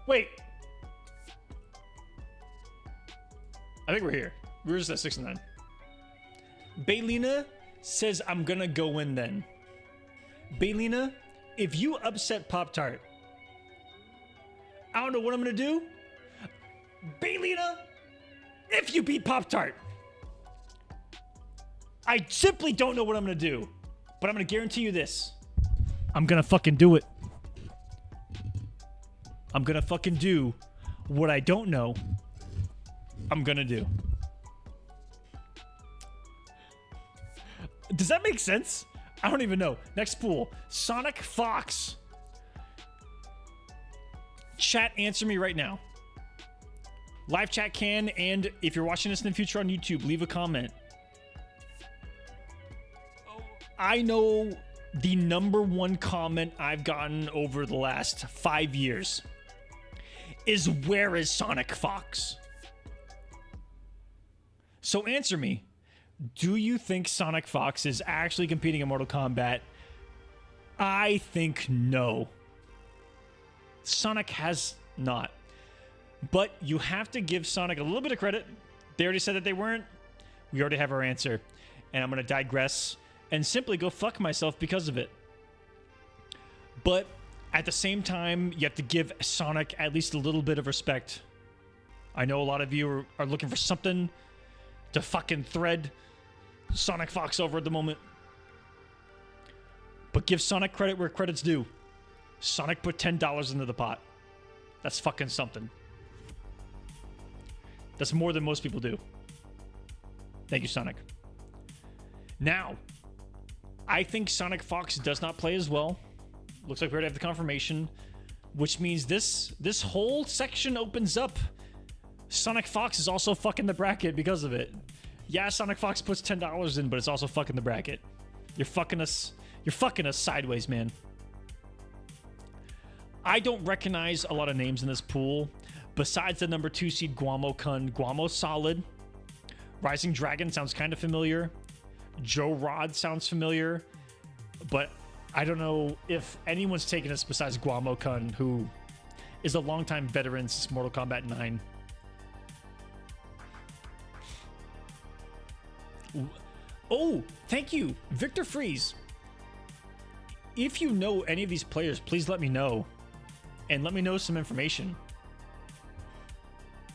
Wait. I think we're here. We're just at 6 and 9. Baylina says I'm gonna go in then. Baylina, if you upset Pop-Tart, I don't know what I'm gonna do. Baylina, if you beat Pop-Tart, I simply don't know what I'm gonna do. But I'm gonna guarantee you this. I'm gonna fucking do it. I'm gonna fucking do what I don't know I'm gonna do. Does that make sense? I don't even know. Next pool. Sonic Fox. Chat, answer me right now. Live chat can, and if you're watching this in the future on YouTube, leave a comment. I know the #1 comment I've gotten over the last 5 years is, where is Sonic Fox? So answer me. Do you think Sonic Fox is actually competing in Mortal Kombat? I think no. Sonic has not. But you have to give Sonic a little bit of credit. They already said that they weren't. We already have our answer. And I'm going to digress and simply go fuck myself because of it. But at the same time, you have to give Sonic at least a little bit of respect. I know a lot of you are looking for something to fucking thread Sonic Fox over at the moment. But give Sonic credit where credit's due. Sonic put $10 into the pot. That's fucking something. That's more than most people do. Thank you, Sonic. Now, I think Sonic Fox does not play as well. Looks like we already have the confirmation, which means this whole section opens up. Sonic Fox is also fucking the bracket because of it. Yeah, Sonic Fox puts $10 in, but it's also fucking the bracket. You're fucking us sideways, man. I don't recognize a lot of names in this pool. Besides the #2 seed Guamo-kun. Guamo's solid. Rising Dragon sounds kind of familiar. Joe Rod sounds familiar. But I don't know if anyone's taken us besides Guamo-kun, who is a longtime veteran since Mortal Kombat 9. Oh, thank you, Victor Freeze. If you know any of these players, please let me know. And let me know some information.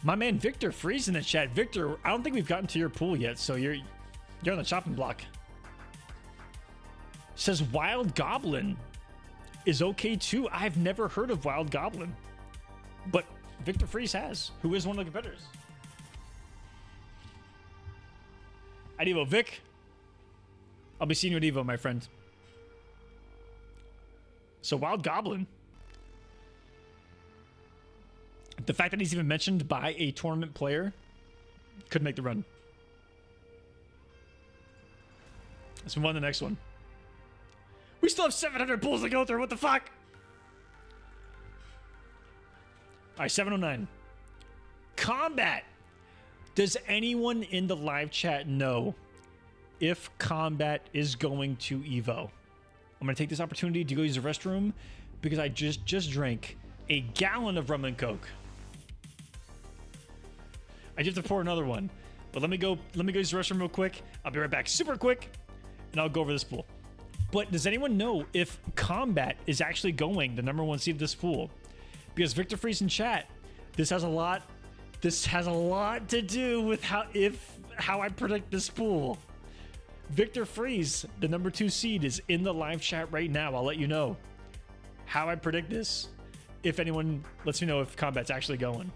My man Victor Freeze in the chat. Victor, I don't think we've gotten to your pool yet, so you're on the chopping block. says Wild Goblin is okay too. I've never heard of Wild Goblin, but Victor Freeze has, who is one of the competitors. At Evo, Vic. I'll be seeing you at Evo, my friend. So Wild Goblin. The fact that he's even mentioned by a tournament player could make the run. Let's move on to the next one. We still have 700 pulls to go through. What the fuck? All right, 709. Combat. Does anyone in the live chat know if Combat is going to Evo? I'm going to take this opportunity to go use the restroom because I just drank a gallon of rum and coke. I do have to pour another one, but let me go use the restroom real quick. I'll be right back super quick, and I'll go over this pool. But does anyone know if Combat is actually going the number 1 seed of this pool? Because Victor Freeze in chat, this has a lot to do with how I predict this pool. Victor Freeze, the number 2 seed, is in the live chat right now. I'll let you know how I predict this. If anyone lets me know if Combat's actually going.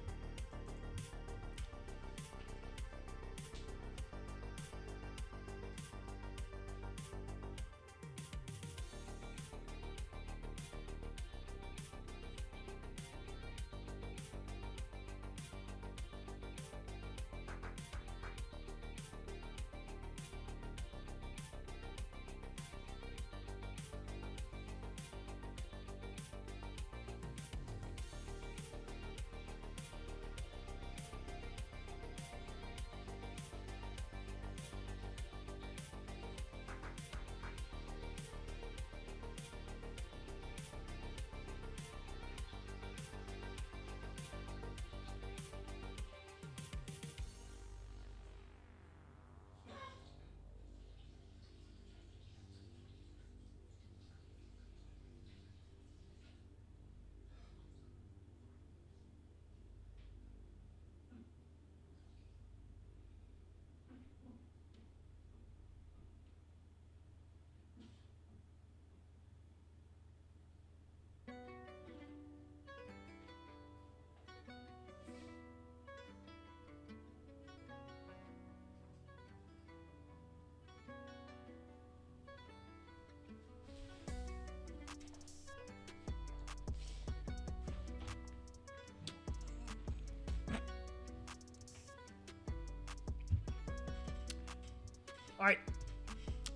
All right,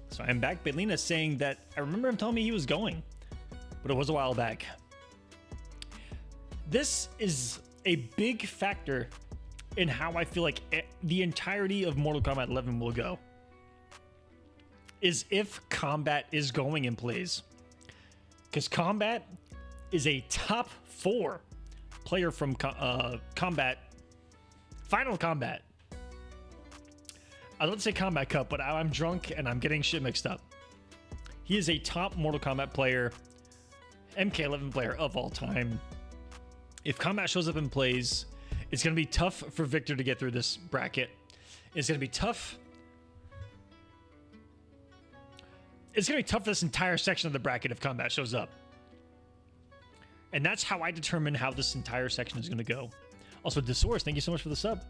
so I'm back. Belina saying that I remember him telling me he was going, but it was a while back. This is a big factor in how I feel like the entirety of Mortal Kombat 11 will go. Is if Combat is going and plays. Because Combat is a top 4 player from Combat, Final Combat. I was about to say Combat Cup, but I'm drunk and I'm getting shit mixed up. He is a top Mortal Kombat player, MK11 player of all time. If Combat shows up and plays, it's going to be tough for Victor to get through this bracket. It's going to be tough. It's going to be tough for this entire section of the bracket if Combat shows up. And that's how I determine how this entire section is going to go. Also, Desaurus, thank you so much for the sub.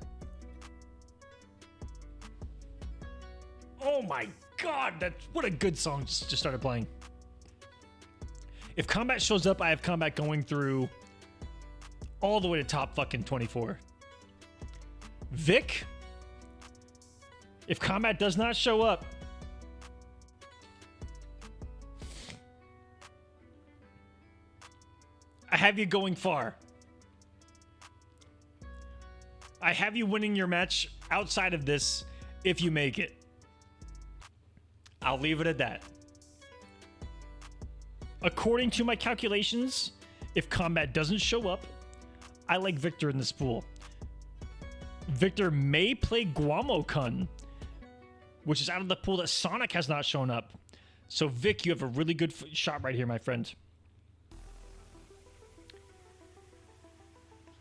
Oh my god, what a good song just started playing. If Combat shows up, I have Combat going through all the way to top fucking 24. Vic, if Combat does not show up, I have you going far. I have you winning your match outside of this if you make it. I'll leave it at that. According to my calculations, if Combat doesn't show up, I like Victor in this pool. Victor may play Guamo-kun, which is out of the pool that Sonic has not shown up. So Vic, you have a really good shot right here, my friend.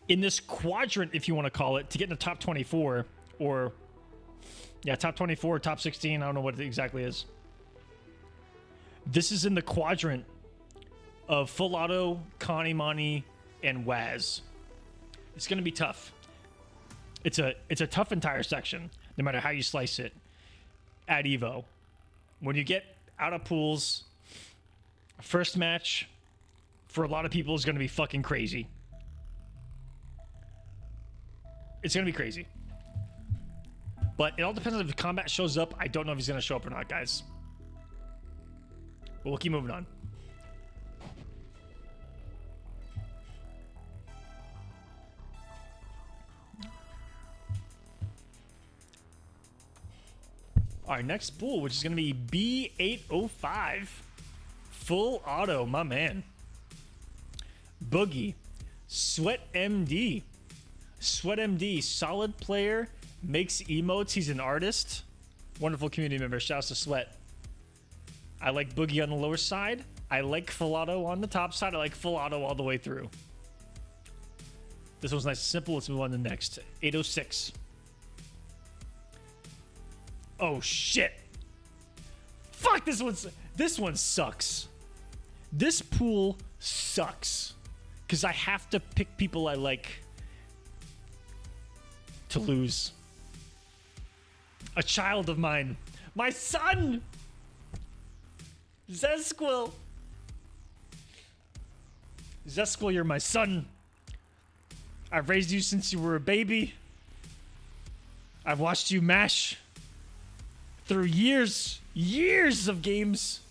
In this quadrant, if you want to call it, to get in the top 24, or yeah, top 24, top 16, I don't know what it exactly is. This is in the quadrant of Full Auto, Kanimani, and Waz. It's going to be tough. It's a tough entire section, no matter how you slice it at Evo. When you get out of pools, first match for a lot of people is going to be fucking crazy. It's going to be crazy. But it all depends on if the combat shows up. I don't know if he's going to show up or not, guys. But we'll keep moving on. All right, next pool, which is going to be B805. Full Auto, my man. Boogie. Sweat MD. Sweat MD, solid player, makes emotes. He's an artist. Wonderful community member. Shouts to Sweat. I like Boogie on the lower side. I like Full Auto on the top side. I like Full Auto all the way through. This one's nice and simple. Let's move on to the next. 806. Oh, shit. Fuck, this one sucks. This pool sucks. Because I have to pick people I like to lose. A child of mine. My son! Zesquil. Zesquil, you're my son. I've raised you since you were a baby. I've watched you mash through years of games.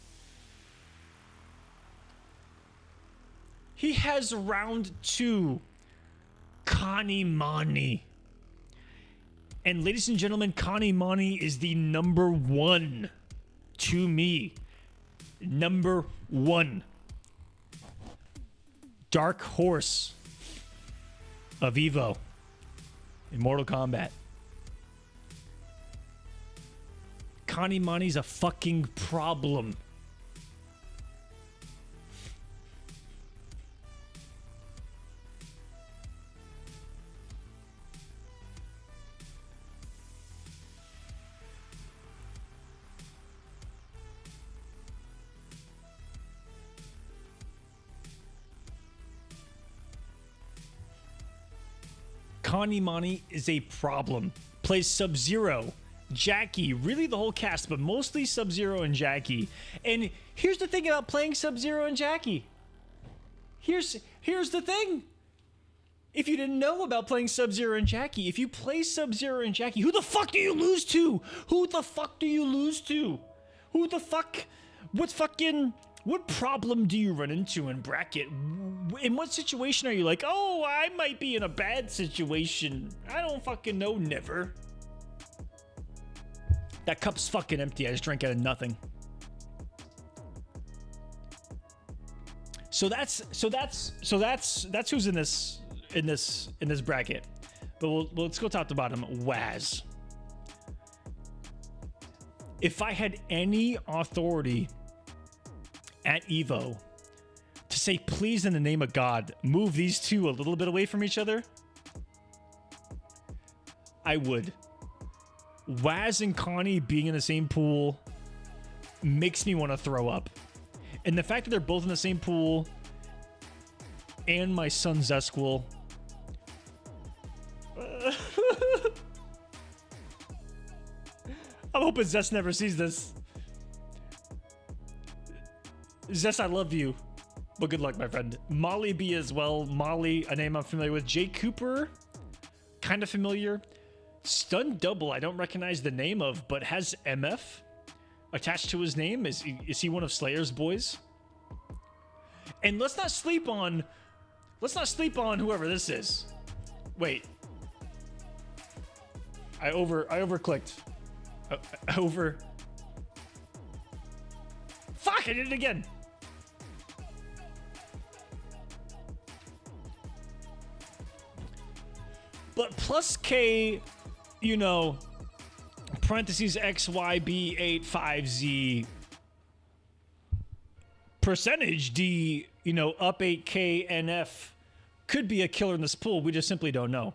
He has round 2 Kanimani. And ladies and gentlemen, Kanimani is the number 1 to me. Number 1. Dark Horse of Evo in Mortal Kombat. Kanimani's a fucking problem. Kanimani is a problem. Plays Sub-Zero, Jackie, really the whole cast, but mostly Sub-Zero and Jackie. And here's the thing about playing Sub-Zero and Jackie. Here's the thing. If you didn't know about playing Sub-Zero and Jackie, if you play Sub-Zero and Jackie, who the fuck do you lose to? Who the fuck do you lose to? Who the fuck? What problem do you run into in bracket? In what situation are you like, oh, I might be in a bad situation? I don't fucking know, never. That cup's fucking empty. I just drank out of nothing. So that's who's in this bracket. But let's go top to bottom. Waz. If I had any authority at Evo to say, please, in the name of God, move these two a little bit away from each other, I would. Waz and Connie being in the same pool makes me want to throw up. And the fact that they're both in the same pool and my son Zesquil. I'm hoping Zes never sees this. Zes, I love you, but good luck, my friend. Molly B as well. Molly, a name I'm familiar with. Jay Cooper, kind of familiar. Stun Double, I don't recognize the name of, but has MF attached to his name. Is he one of Slayer's boys? And let's not sleep on whoever this is. Wait. I overclicked. Fuck, I did it again. But plus K, you know, parentheses XYB85Z percentage D, you know, up 8K NF could be a killer in this pool. We just simply don't know.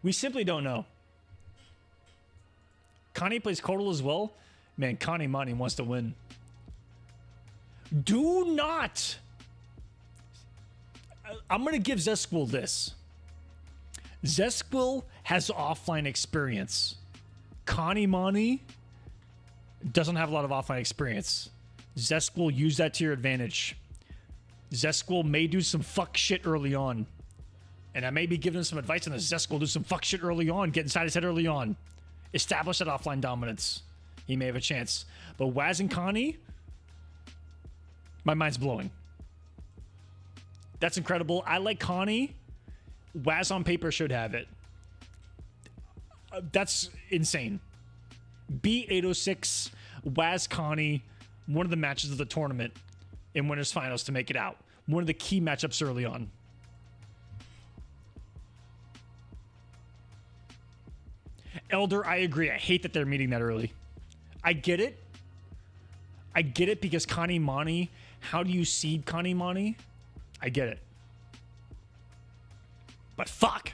We simply don't know. Connie plays Kotal as well. Man, Kanimani wants to win. Do not. I'm going to give Zesquil this. Zesquil has offline experience. Connie Mani doesn't have a lot of offline experience. Zesquil, use that to your advantage. Zesquil may do some fuck shit early on. And I may be giving him some advice on this. Zesquil do some fuck shit early on. Get inside his head early on. Establish that offline dominance. He may have a chance. But Waz and Connie, my mind's blowing. That's incredible. I like Connie. Waz on paper should have it. That's insane. B806, Waz Connie, one of the matches of the tournament in winners finals to make it out. One of the key matchups early on. Elder, I agree. I hate that they're meeting that early. I get it. I get it because Connie Mani, how do you seed Connie Mani? I get it. But fuck.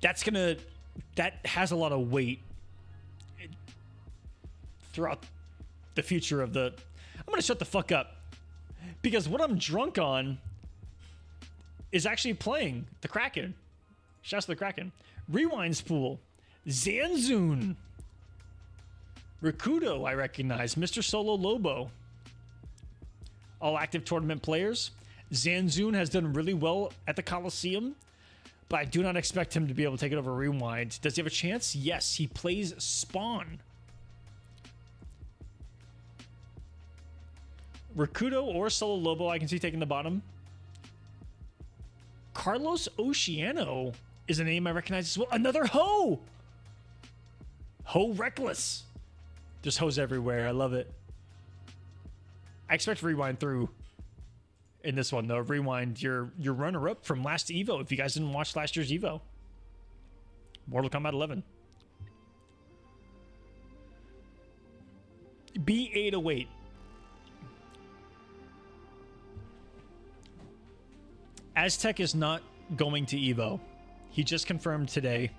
That has a lot of weight throughout the future of the... I'm going to shut the fuck up. Because what I'm drunk on is actually playing the Kraken. Shouts to the Kraken. Rewind's pool. Zanzun. Rakudo, I recognize. Mr. Solo Lobo. All active tournament players. Zanzun has done really well at the Coliseum, but I do not expect him to be able to take it over Rewind. Does he have a chance? Yes, he plays Spawn. Rakudo or Solo Lobo, I can see taking the bottom. Carlos Oceano is a name I recognize as well. Another Ho! Ho Reckless. There's Hoes everywhere. I love it. I expect Rewind through in this one, though. Rewind, your runner-up from last Evo, if you guys didn't watch last year's Evo. Mortal Kombat 11. B808. Aztec is not going to Evo. He just confirmed today.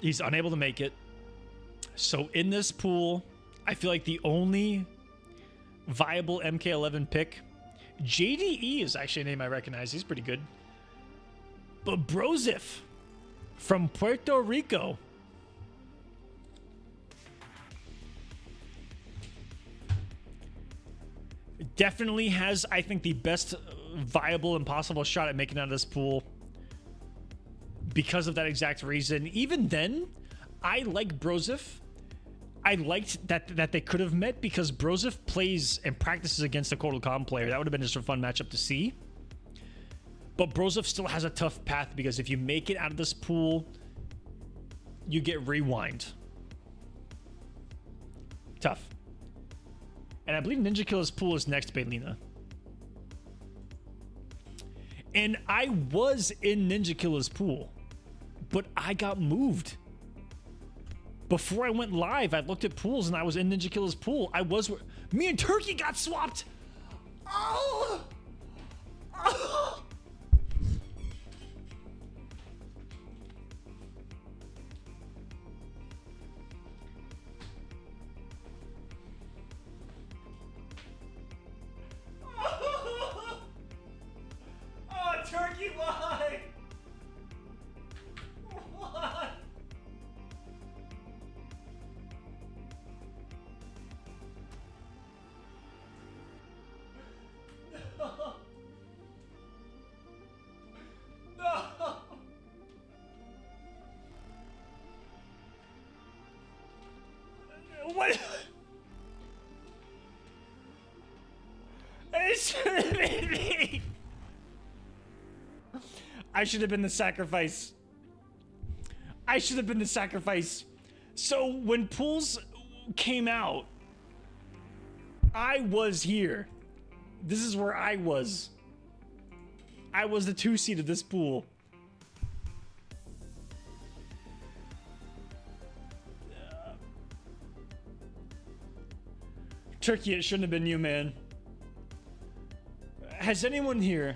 He's unable to make it. So in this pool, I feel like the only viable MK11 pick, JDE is actually a name I recognize. He's pretty good. But Brozif from Puerto Rico. Definitely has, I think, the best viable and possible shot at making it out of this pool because of that exact reason. Even then, I like Brozif. I liked that they could have met because Brozif plays and practices against a Kotal Kahn player. That would have been just a fun matchup to see. But Brozif still has a tough path because if you make it out of this pool, you get Rewind. Tough. And I believe Ninja Killer's pool is next, Baylina. And I was in Ninja Killer's pool, but I got moved. Before I went live, I looked at pools and I was in Ninja Killer's pool. Me and Turkey got swapped. Oh! Oh! Turkey, why? Why? No. No. What? It should have been me. I should have been the sacrifice. I should have been the sacrifice. So when pools came out, I was here. This is where I was. I was the 2 seed of this pool. Turkey, it shouldn't have been you, man. Has anyone here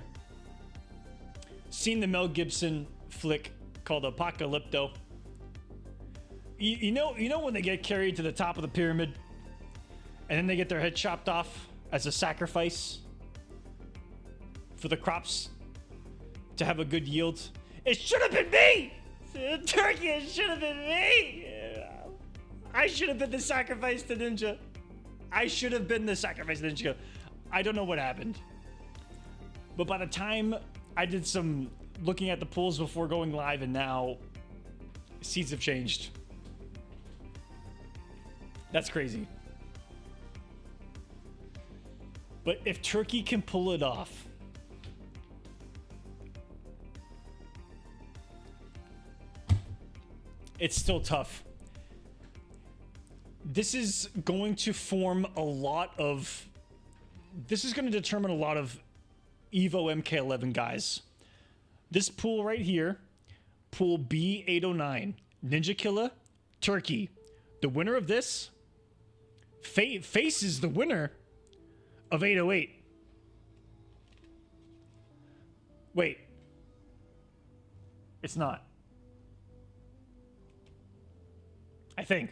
seen the Mel Gibson flick called And then they get their head chopped off as a sacrifice for the crops to have a good yield. It should have been me! Turkey, it should have been me! I should have been the sacrifice to Ninja. I should have been the sacrifice to Ninja. I don't know what happened. But by the time I did some looking at the pools before going live and now, seeds have changed. That's crazy. But if Turkey can pull it off, it's still tough. This is going to form a lot of... This is going to determine a lot of Evo MK11 guys. This pool right here, pool B809, Ninja Killa, Turkey. The winner of this faces the winner of 808. Wait. It's not. I think.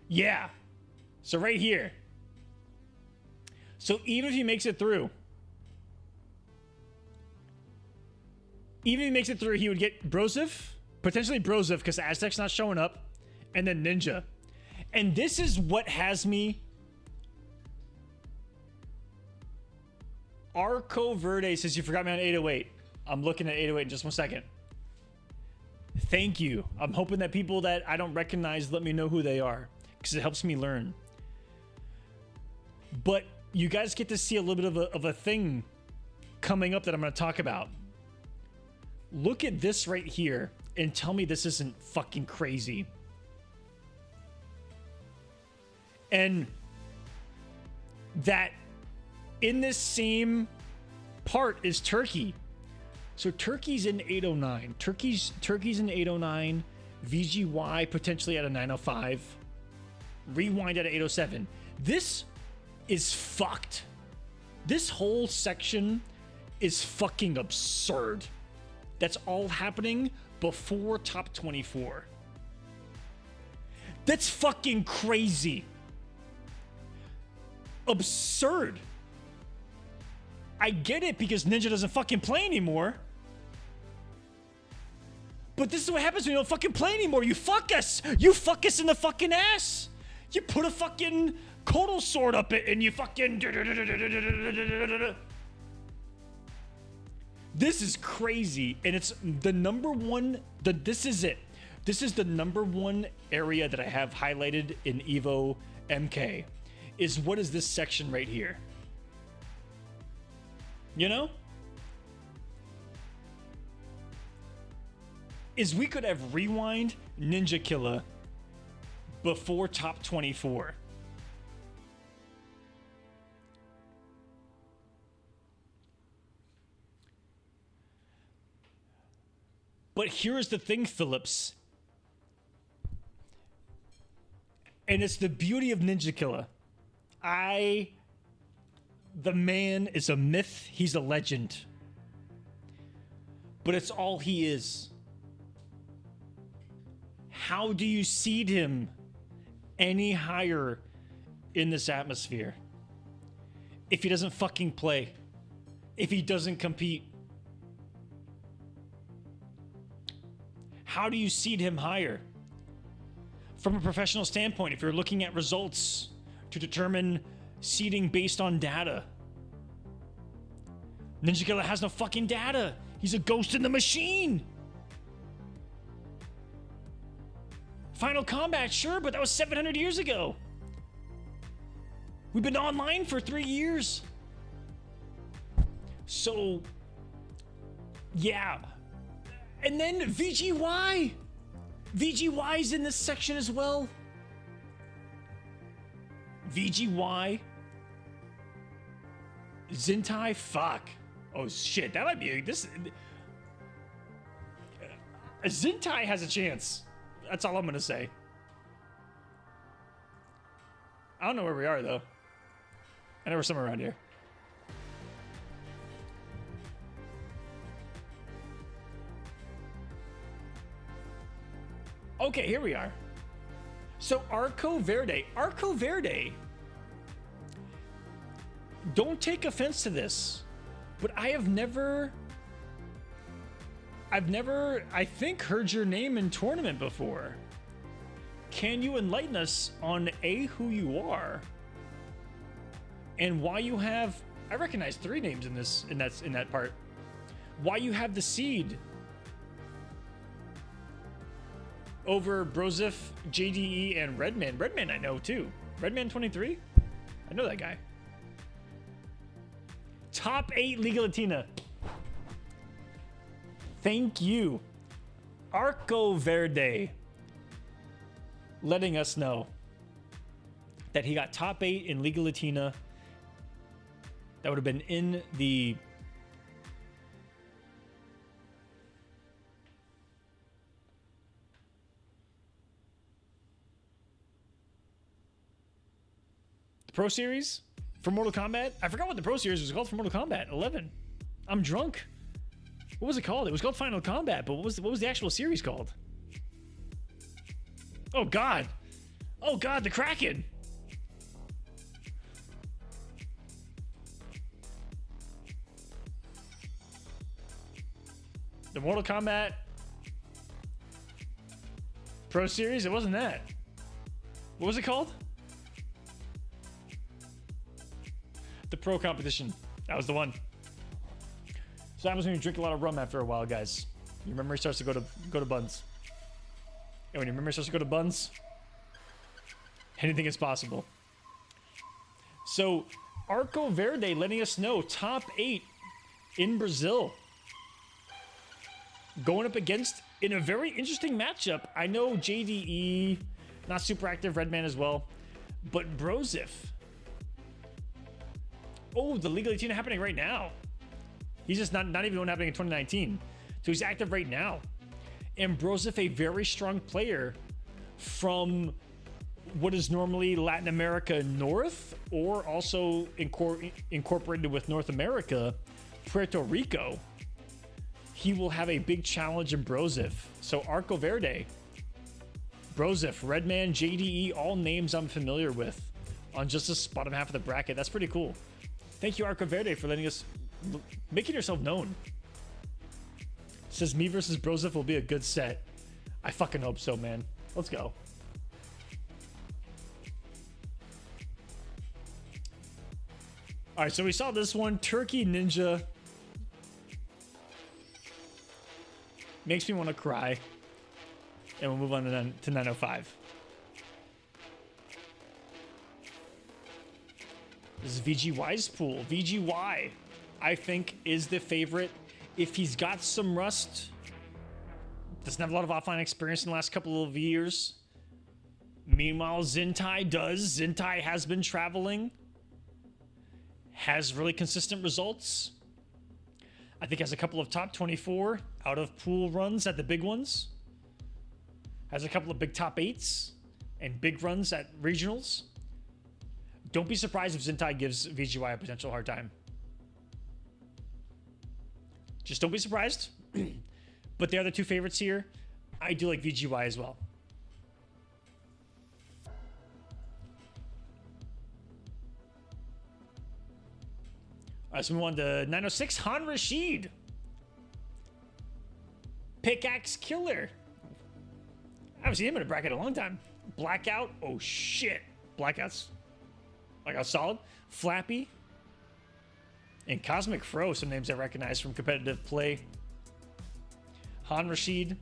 Yeah. So right here. So even if he makes it through, he would get Brozov, potentially Brozov, because Aztec's not showing up, and then Ninja. And this is what has me. Arco Verde says you forgot me on 808. I'm looking at 808 in just 1 second. Thank you. I'm hoping that people that I don't recognize let me know who they are, because it helps me learn. But you guys get to see a little bit of a thing coming up that I'm going to talk about. Look at this right here and tell me this isn't fucking crazy. And that in this same part is Turkey. So Turkey's in 809. Turkey's in 809. VGY potentially at a 905. Rewind at a 807. This is fucked. This whole section is fucking absurd. That's all happening before top 24. That's fucking crazy. Absurd. I get it because Ninja doesn't fucking play anymore. But this is what happens when you don't fucking play anymore. You fuck us. You fuck us in the fucking ass. You put a fucking Kotal sword up it and you fucking... This is crazy. And it's the number one... This is it. This is the number one area that I have highlighted in Evo MK. Is what is this section right here? You know? Is we could have rewind Ninja Killa before top 24. But here's the thing, Phillips. And it's the beauty of Ninja Killa. The man is a myth. He's a legend. But it's all he is. How do you seed him any higher in this atmosphere? If he doesn't fucking play. If he doesn't compete. How do you seed him higher? From a professional standpoint, if you're looking at results to determine seeding based on data. Ninja Killa has no fucking data. He's a ghost in the machine. Final Combat, sure, but that was 700 years ago. We've been online for 3 years. So, yeah. And then VGY. VGY's in this section as well. VGY. Zintai, fuck. Oh shit, that might be this. Zintai has a chance. That's all I'm gonna say. I don't know where we are though. I know we're somewhere around here. Okay, here we are. So Arco Verde. Arco Verde. Don't take offense to this, but I've never, I think, heard your name in tournament before. Can you enlighten us on A, who you are, and why you have, I recognize 3 names in that part. Why you have the seed over Brozif, JDE, and Redman. Redman I know too. Redman 23? I know that guy. Top 8 Liga Latina. Thank you. Arco Verde letting us know that he got top 8 in Liga Latina. That would have been in the Pro Series for Mortal Kombat. I forgot what the Pro Series was called for Mortal Kombat 11. I'm drunk. What was it called? It was called Final Combat, but what was the actual series called? Oh God. Oh God, the Kraken. The Mortal Kombat Pro Series? It wasn't that. What was it called? The Pro Competition. That was the one. So I was going to drink a lot of rum after a while, guys. Your memory starts to go to buns. And when your memory starts to go to buns, anything is possible. So Arco Verde letting us know top 8 in Brazil. Going up against, in a very interesting matchup. I know JDE, not super active, Redman as well. But Brozif. Oh, the Liga Latina happening right now. He's just not even one happening in 2019. So he's active right now. And Brozif, a very strong player from what is normally Latin America North, or also incorporated with North America, Puerto Rico. He will have a big challenge in Brozif. So Arco Verde, Brozif, Redman, JDE, all names I'm familiar with on just this bottom half of the bracket. That's pretty cool. Thank you, Arco Verde, for letting us, making yourself known. Says me versus Brozif will be a good set. I fucking hope so, man. Let's go. All right, so we saw this one, Turkey Ninja. Makes me want to cry. And we'll move on to 905. This is VGY's pool. VGY, I think, is the favorite. If he's got some rust, doesn't have a lot of offline experience in the last couple of years. Meanwhile, Zintai does. Zintai has been traveling. Has really consistent results. I think has a couple of top 24 out of pool runs at the big ones. Has a couple of big top 8s and big runs at regionals. Don't be surprised if Zintai gives VGY a potential hard time. Just don't be surprised. But the other 2 favorites here, I do like VGY as well. All right, so we move on to 906, Han Rashid. Pickaxe Killer. I haven't seen him in a bracket in a long time. Blackout. Oh, shit. Blackouts. Like solid. Flappy. And Cosmic Fro, some names I recognize from competitive play. Han Rashid.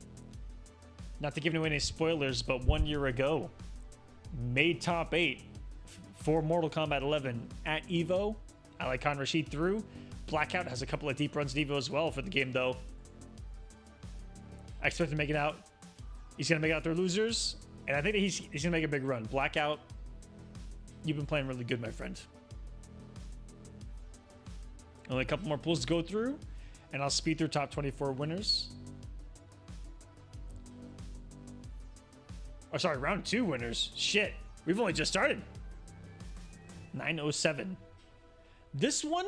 Not to give away any spoilers, but 1 year ago, made top 8 for Mortal Kombat 11 at EVO. I like Han Rashid through. Blackout has a couple of deep runs at EVO as well for the game, though. I expect to make it out. He's going to make it out through losers. And I think that he's going to make a big run. Blackout, you've been playing really good, my friend. Only a couple more pools to go through. And I'll speed through top 24 winners. Oh, sorry, round 2 winners. Shit. We've only just started. 907. This one,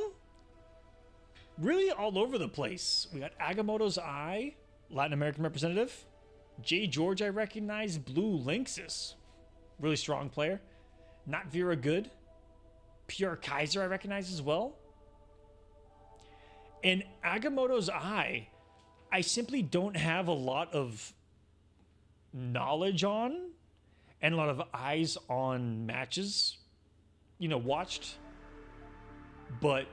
really all over the place. We got Agamotto's Eye, Latin American representative. Jay George, I recognize. Blue Lynxus, really strong player. Not Vera Good. PR Kaiser, I recognize as well. And Agamotto's Eye, I simply don't have a lot of knowledge on and a lot of eyes on matches, watched, but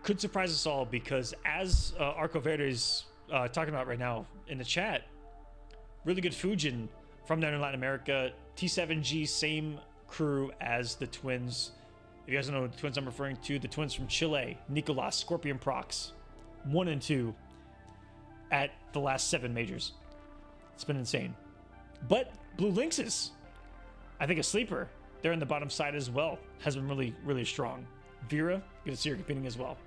could surprise us all because as Arco Verde is talking about right now in the chat, really good Fujin from down in Latin America. T7G, same crew as the twins. If you guys don't know the twins I'm referring to, the twins from Chile, Nicolas, Scorpion Prox, 1 and 2 at the last 7 majors. It's been insane. But Blue Lynxus, I think a sleeper. They're in the bottom side as well. Has been really, really strong. Vera, good to see her competing as well.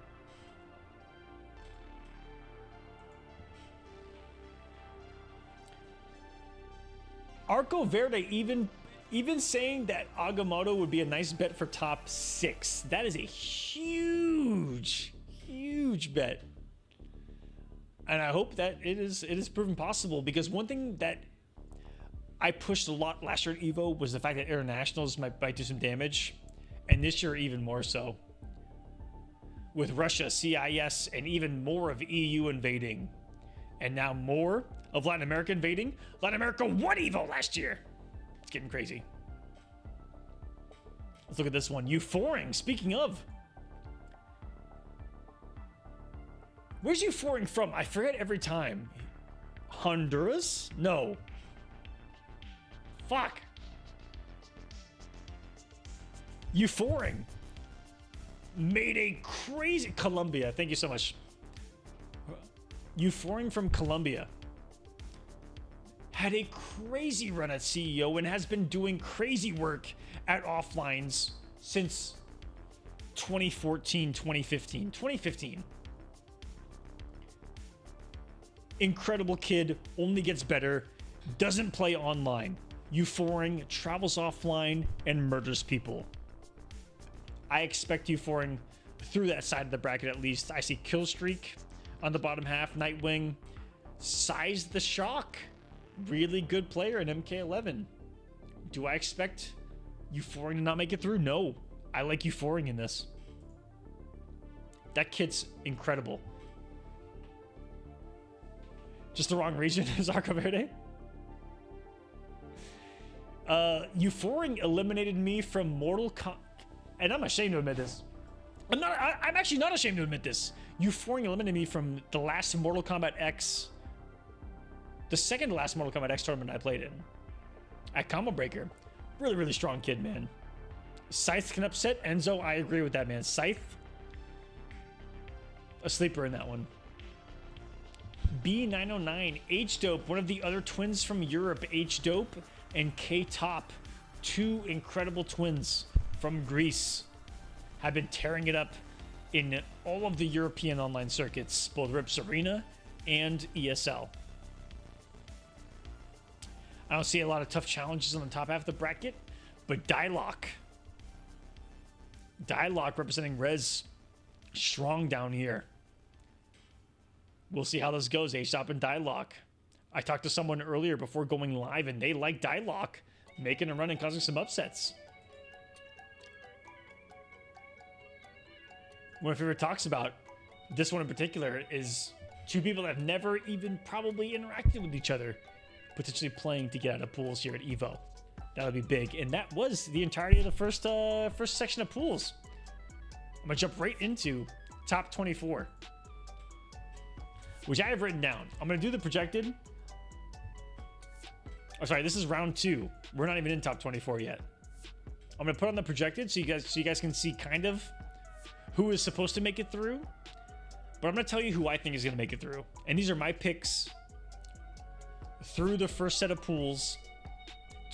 Arco Verde even saying that Agamotto would be a nice bet for top 6. That is a huge, huge bet. And I hope that it is proven possible, because one thing that I pushed a lot last year at EVO was the fact that internationals might do some damage, and this year even more so. With Russia, CIS, and even more of EU invading, and now more of Latin America invading. Latin America won EVO last year. It's getting crazy. Let's look at this one. Euphoring, speaking of. Where's Euphoring from? I forget every time. Honduras? No. Fuck. Euphoring made a crazy... Colombia, thank you so much. Euphoring from Colombia had a crazy run at CEO and has been doing crazy work at offlines since 2014, 2015. 2015. Incredible kid, only gets better, doesn't play online. Euphoring travels offline and murders people. I expect Euphoring through that side of the bracket at least. I see Killstreak on the bottom half, Nightwing, Size the Shock, really good player in MK11. Do I expect Euphoring to not make it through? No. I like Euphoring in this. That kid's incredible. Just the wrong region is Arco Verde. Euphoring eliminated me from Mortal Kombat, and I'm ashamed to admit this. I'm actually not ashamed to admit this. Euphoring eliminated me from the last Mortal Kombat X, the second to last Mortal Kombat X tournament I played in, at Combo Breaker. Really, really strong kid, man. Scythe can upset Enzo. I agree with that, man. Scythe, a sleeper in that one. B909, H-Dope, one of the other twins from Europe, H-Dope and K-Top, 2 incredible twins from Greece, have been tearing it up in all of the European online circuits, both Rips Arena and ESL. I don't see a lot of tough challenges on the top half of the bracket, but Dialock representing Rez, strong down here. We'll see how this goes, H-Top and Dialock. I talked to someone earlier before going live, and they like Dialock making a run and causing some upsets. One of my favorite talks about this one in particular is 2 people that have never even probably interacted with each other, potentially playing to get out of pools here at EVO. That would be big. And that was the entirety of the first section of pools. I'm gonna jump right into top 24, which I have written down. I'm gonna do the projected. Oh, sorry, this is round 2. We're not even in top 24 yet. I'm gonna put on the projected so you guys can see kind of who is supposed to make it through. But I'm gonna tell you who I think is gonna make it through. And these are my picks through the first set of pools.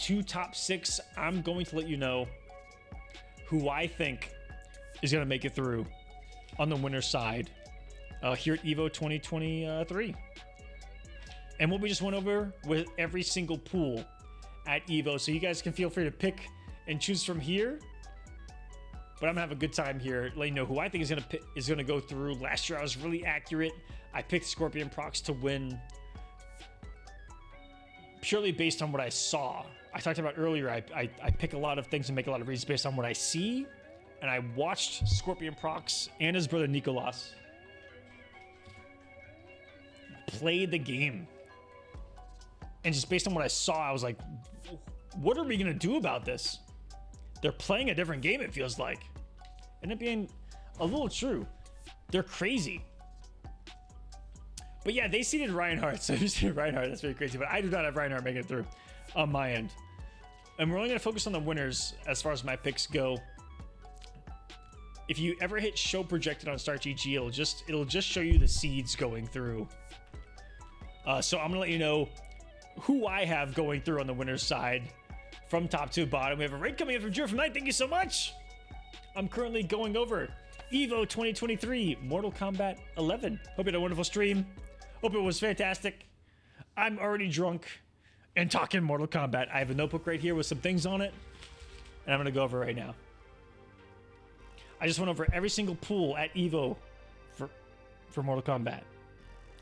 2 top 6. I'm going to let you know who I think is gonna make it through on the winner's side here at EVO 2023. And what we just went over with every single pool at EVO, so you guys can feel free to pick and choose from here. But I'm gonna have a good time here, letting you know who I think is gonna go through. Last year I was really accurate. I picked Scorpion Prox to win. purely based on what I saw. I talked about earlier, I pick a lot of things and make a lot of reads based on what I see. And I watched Scorpion Prox and his brother Nicolas play the game. And just based on what I saw, I was like, what are we going to do about this? They're playing a different game, it feels like. Ended up being a little true. They're crazy. But yeah, they seeded Reinhardt. So you seeded Reinhardt. That's very crazy. But I do not have Reinhardt making it through on my end. And we're only going to focus on the winners as far as my picks go. If you ever hit show projected on StartGG, it'll just show you the seeds going through. So I'm going to let you know who I have going through on the winners side from top to bottom. We have a raid coming in from Drew from Night. Thank you so much. I'm currently going over EVO 2023 Mortal Kombat 11. Hope you had a wonderful stream. Hope it was fantastic. I'm already drunk and talking Mortal Kombat. I have a notebook right here with some things on it, and I'm going to go over right now. I just went over every single pool at EVO for Mortal Kombat.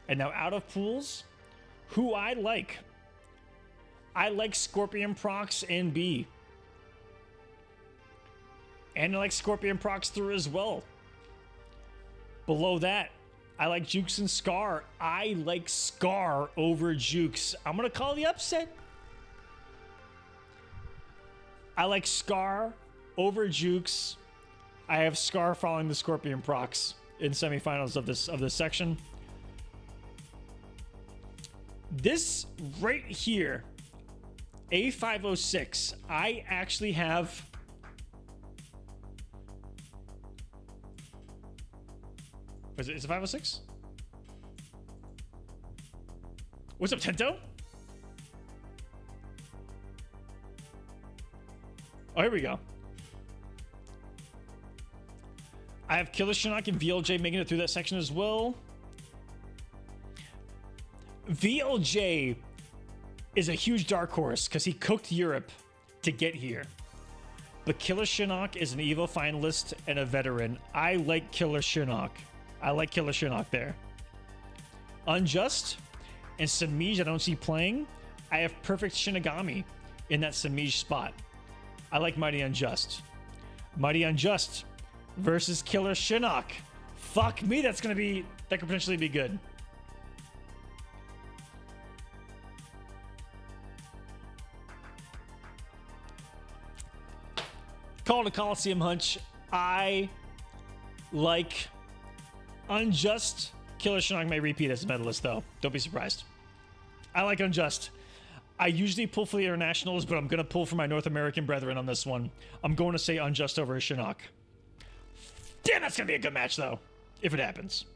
And now out of pools, who I like. I like Scorpion Prox and B. And I like Scorpion Prox through as well. Below that, I like Jukes and Scar. I like Scar over Jukes. I'm going to call the upset. I like Scar over Jukes. I have Scar following the Scorpion Prox in semifinals of this section. This right here, A506, I actually have is it 506? What's up, Tento? Oh, here we go. I have Killer Shinnok and VLJ making it through that section as well. VLJ is a huge dark horse because he cooked Europe to get here. But Killer Shinnok is an EVO finalist and a veteran. I like Killer Shinnok. I like Killer Shinnok there. Unjust and Samij I don't see playing. I have Perfect Shinigami in that Samij spot. I like Mighty Unjust. Mighty Unjust versus Killer Shinnok. Fuck me, that could potentially be good. Call it a Coliseum hunch. I like Unjust. Killer Shinnok may repeat as a medalist, though. Don't be surprised. I like Unjust. I usually pull for the internationals, but I'm going to pull for my North American brethren on this one. I'm going to say Unjust over Shinnok. Damn, that's going to be a good match, though, if it happens.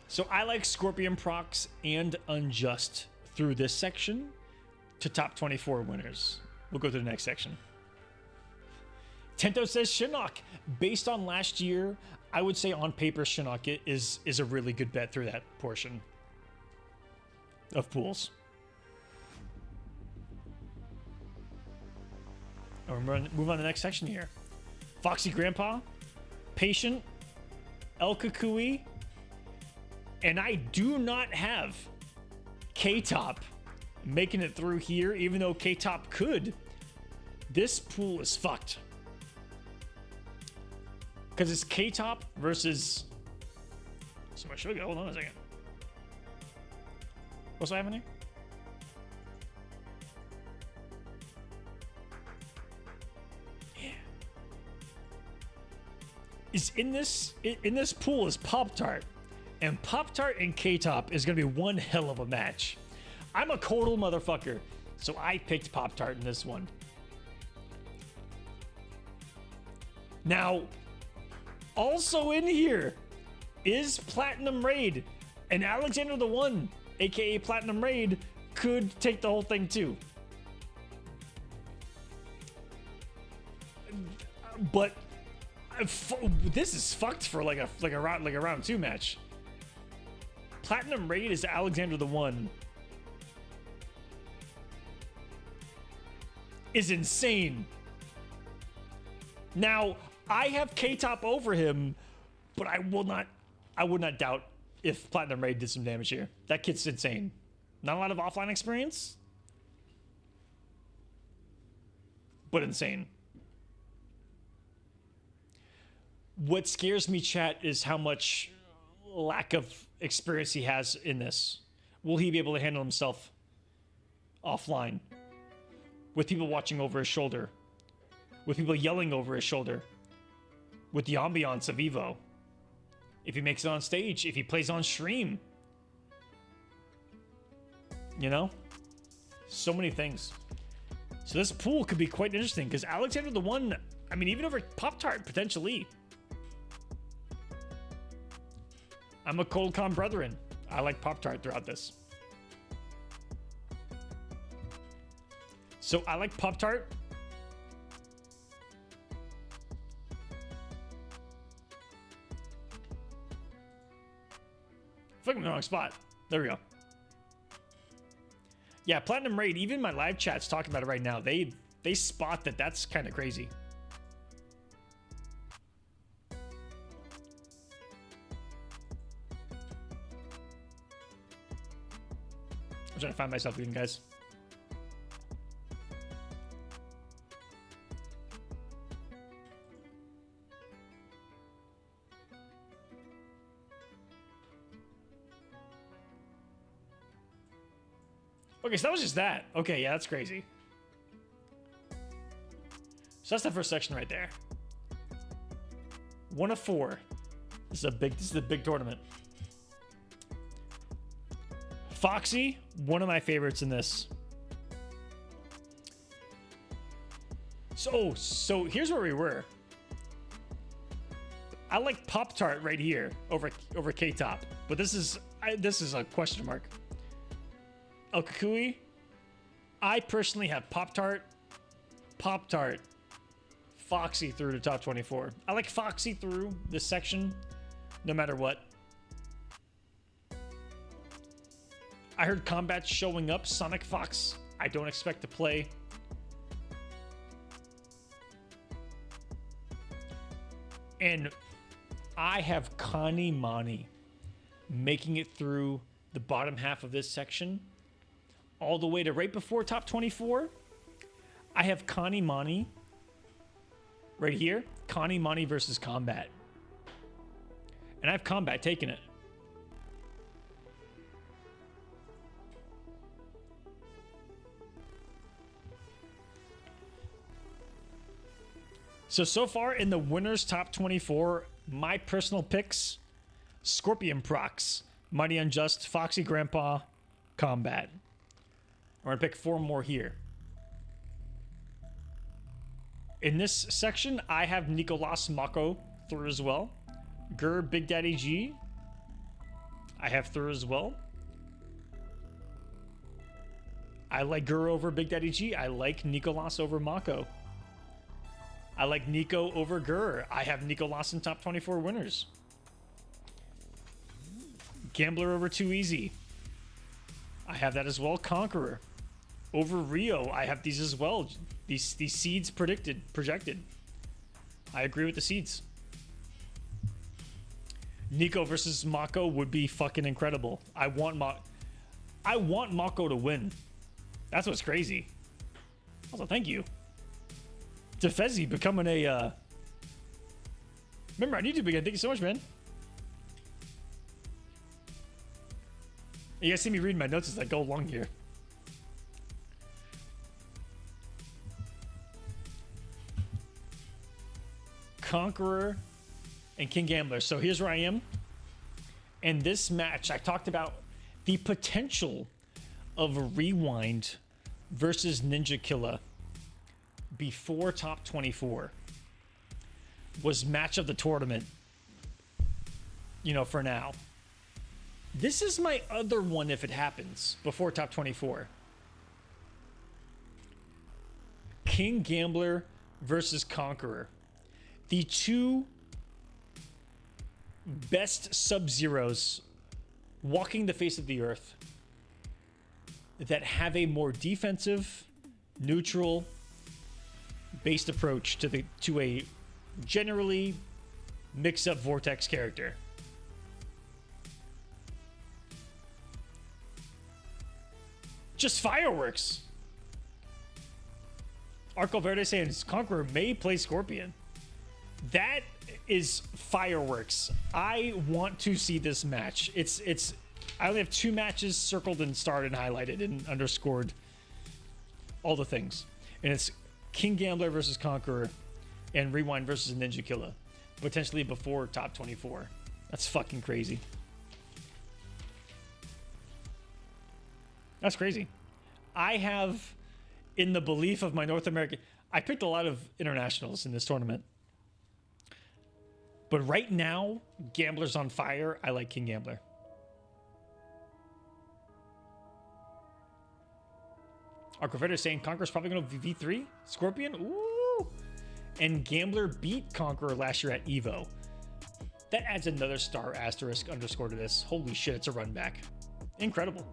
So I like Scorpion Prox and Unjust through this section to top 24 winners. We'll go to the next section. Tento says Shinnok. Based on last year, I would say on paper Shinnok is a really good bet through that portion of pools. We're going to move on to the next section here. Foxy Grandpa, Patient, El Kukui, and I do not have K-Top making it through here, even though K-Top could. This pool is fucked. Because it's K-Top versus... So where should we go? Hold on a second. What's happening? Yeah. Is in this pool is Pop-Tart. And Pop-Tart and K-Top is going to be one hell of a match. I'm a Cordal motherfucker, so I picked Pop-Tart in this one. Now, also in here is Platinum Raid. And Alexander the One, aka Platinum Raid, could take the whole thing too. But this is fucked for like a round 2 match. Platinum Raid is Alexander the One. Is insane. Now, I have K-Top over him, but I will not I would not doubt if Platinum Raid did some damage here. That kid's insane. Not a lot of offline experience, but insane. What scares me, chat, is how much lack of experience he has in this. Will he be able to handle himself offline? With people watching over his shoulder? With people yelling over his shoulder? With the ambiance of Evo? If he makes it on stage? If he plays on stream? You know? So many things. So this pool could be quite interesting, because Alexander the One, I mean, even over Pop-Tart, potentially. I'm a Cold Calm brethren. I like Pop-Tart throughout this. So I like Pop-Tart. I feel like I'm in the wrong spot. There we go. Yeah, Platinum Raid, even my live chat's talking about it right now. They spot that that's kind of crazy. I'm trying to find myself again, guys. Okay, so that was just that. Okay, yeah, that's crazy. So that's the first section right there. 1 of 4. This is a big tournament. Foxy, one of my favorites in this. So here's where we were. I like Pop-Tart right here over K-Top, but this is a question mark. El Kukui, I personally have Pop-Tart, Foxy through to top 24. I like Foxy through this section, no matter what. I heard Combat showing up. Sonic Fox, I don't expect to play. And I have Connie Mani making it through the bottom half of this section, all the way to right before top 24. I have Connie Mani right here. Connie Mani versus Combat. And I have Combat taking it. So far in the winners top 24, my personal picks: Scorpion Prox, Mighty Unjust, Foxy Grandpa, Combat. I'm gonna pick 4 more here. In this section, I have Nicolas Mako through as well. Gur, Big Daddy G, I have through as well. I like Gur over Big Daddy G. I like Nicolas over Mako. I like Nico over Gur. I have Nicolas in top 24 winners. Gambler over Too Easy. I have that as well. Conqueror over Rio. I have these as well. These seeds projected. I agree with the seeds. Nico versus Mako would be fucking incredible. I want Mako to win. That's what's crazy. Also, thank you. Defezi becoming a member on YouTube again. Thank you so much, man. You guys see me reading my notes as I go along here. Conqueror and King Gambler. So here's where I am. In this match, I talked about the potential of Rewind versus Ninja Killa before top 24 was match of the tournament, you know, for now. This is my other one if it happens before top 24. King Gambler versus Conqueror. The two best Sub-Zeros walking the face of the earth that have a more defensive, neutral based approach to a generally mix-up Vortex character. Just fireworks. Arco Verde saying Conqueror may play Scorpion. That is fireworks. I want to see this match. It's. I only have 2 matches circled and starred and highlighted and underscored. All the things, and it's King Gambler versus Conqueror, and Rewind versus Ninja Killa, potentially before top 24. That's fucking crazy. That's crazy. I have, in the belief of my North American, I picked a lot of internationals in this tournament. But right now, Gambler's on fire. I like King Gambler. Arcoveda saying Conqueror's probably going to V3 Scorpion. Ooh. And Gambler beat Conqueror last year at Evo. That adds another star asterisk underscore to this. Holy shit, it's a run back. Incredible.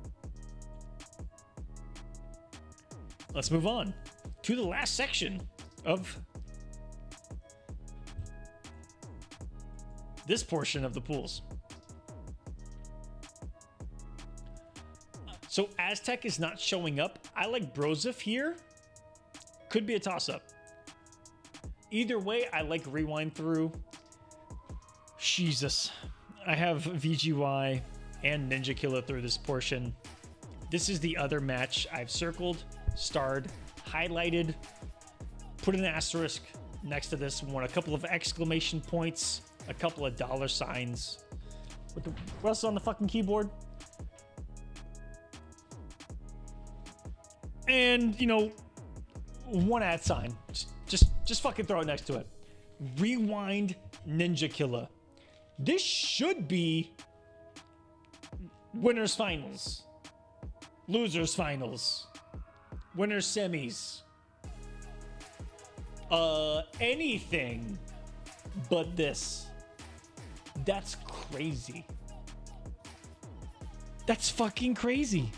Let's move on to the last section of this portion of the pools. So Aztec is not showing up. I like Brozif here. Could be a toss-up. Either way, I like Rewind through. Jesus. I have VGY and Ninja Killa through this portion. This is the other match I've circled, starred, highlighted, put an asterisk next to this one, a couple of exclamation points, a couple of dollar signs. What else is on the fucking keyboard? And, you know, one @ sign. Just fucking throw it next to it. Rewind Ninja Killa. This should be winners finals, losers finals, winners semis. Anything but this. That's crazy. That's fucking crazy.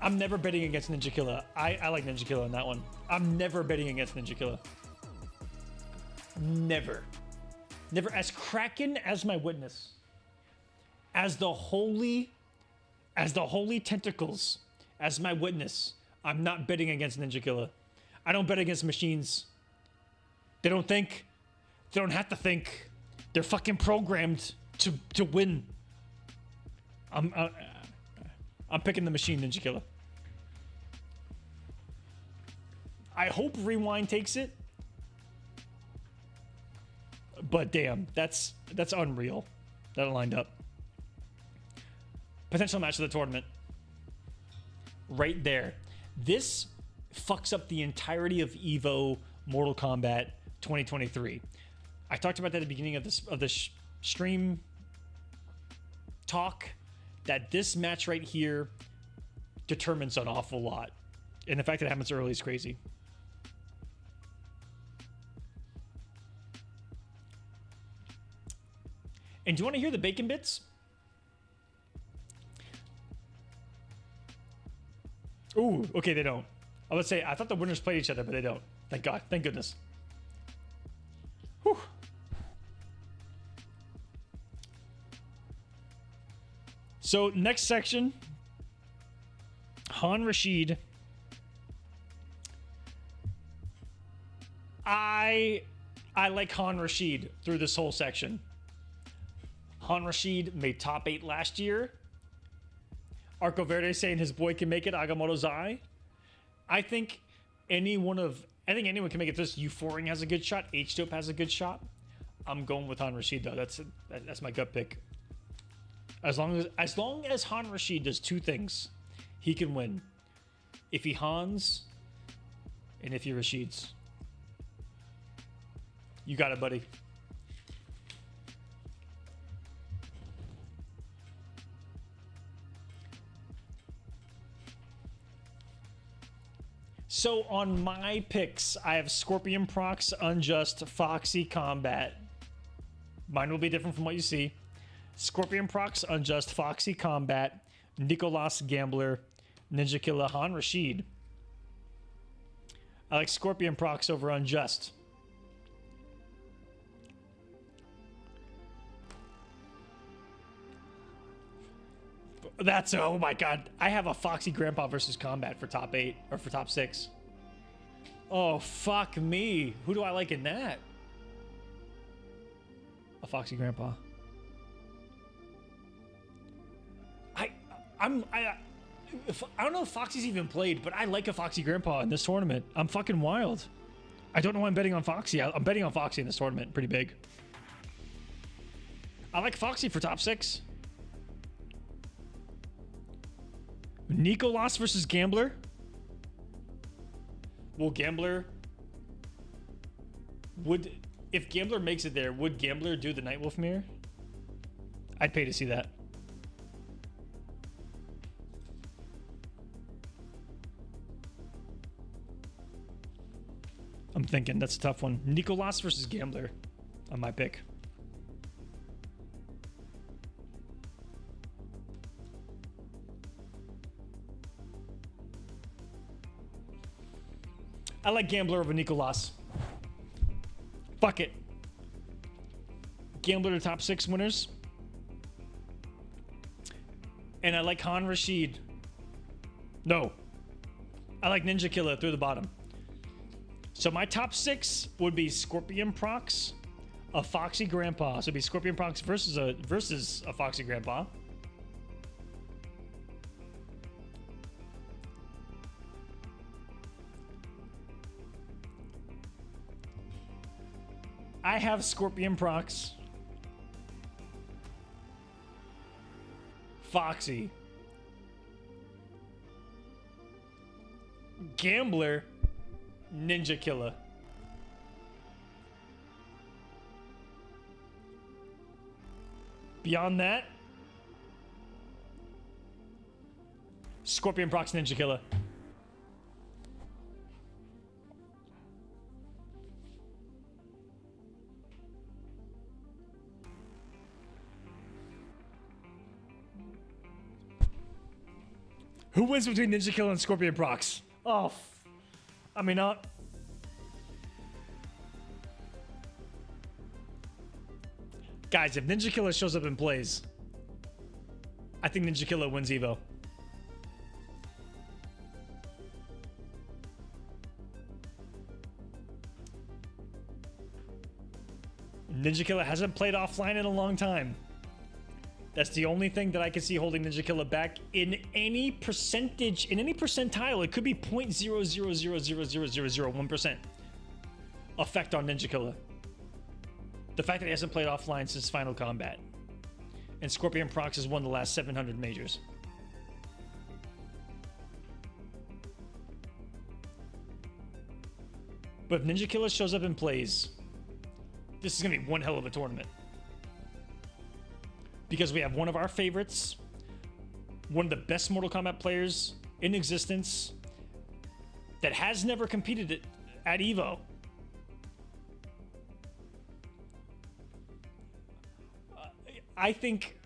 I'm never betting against Ninja Killa. I like Ninja Killa in that one. I'm never betting against Ninja Killa. Never. Never. As Kraken as my witness. As the holy tentacles as my witness. I'm not betting against Ninja Killa. I don't bet against machines. They don't think. They don't have to think. They're fucking programmed to win. I'm picking the machine, Ninja Killa. I hope Rewind takes it. But damn, that's unreal. That lined up. Potential match of the tournament. Right there. This fucks up the entirety of EVO Mortal Kombat 2023. I talked about that at the beginning of this stream talk, that this match right here determines an awful lot. And the fact that it happens early is crazy. And do you want to hear the bacon bits? Ooh, okay, they don't. I would say, I thought the winners played each other, but they don't. Thank God. Thank goodness. Whew. So, next section. Han Rashid. I like Han Rashid through this whole section. Han Rashid made top 8 last year. Arco Verde saying his boy can make it. Agamotto Zai. I think anyone can make it. This Euphorian has a good shot. H-Dope has a good shot. I'm going with Han Rashid though. That's my gut pick. As long as Han Rashid does 2 things, he can win. If he Hans, and if he Rashids. You got it, buddy. So on my picks, I have Scorpion Prox, Unjust, Foxy, Combat. Mine will be different from what you see. Scorpion Prox, Unjust, Foxy, Combat, Nicolas, Gambler, Ninja Killa, Han Rashid. I like Scorpion Prox over Unjust. That's, oh my god. I have a Foxy Grandpa versus Combat for top 8 or for top 6. Oh, fuck me. Who do I like in that? A Foxy Grandpa. I don't know if Foxy's even played, but I like a Foxy Grandpa in this tournament. I'm fucking wild. I don't know why I'm betting on Foxy. I'm betting on Foxy in this tournament. Pretty big. I like Foxy for top 6. Nicolas versus Gambler. Will Gambler... If Gambler makes it there, would Gambler do the Nightwolf mirror? I'd pay to see that. I'm thinking that's a tough one. Nicolas versus Gambler on my pick. I like Gambler over Nicolas. Fuck it. Gambler to top 6 winners. And I like Han Rashid. No. I like Ninja Killer through the bottom. So my top 6 would be Scorpion Prox, a Foxy Grandpa. So it'd be Scorpion Prox versus a Foxy Grandpa. I have Scorpion Prox, Foxy, Gambler, Ninja Killer. Beyond that, Scorpion Prox, Ninja Killer. Who wins between Ninja Killer and Scorpion Prox? Oh, I mean, guys, if Ninja Killer shows up and plays, I think Ninja Killer wins Evo. Ninja Killer hasn't played offline in a long time. That's the only thing that I can see holding Ninja Killer back in any percentage, in any percentile. It could be 0.0000001% effect on Ninja Killer. The fact that he hasn't played offline since Final Combat. And Scorpion Prox has won the last 700 majors. But if Ninja Killer shows up and plays, this is going to be one hell of a tournament. Because we have one of our favorites, one of the best Mortal Kombat players in existence that has never competed at Evo. I think,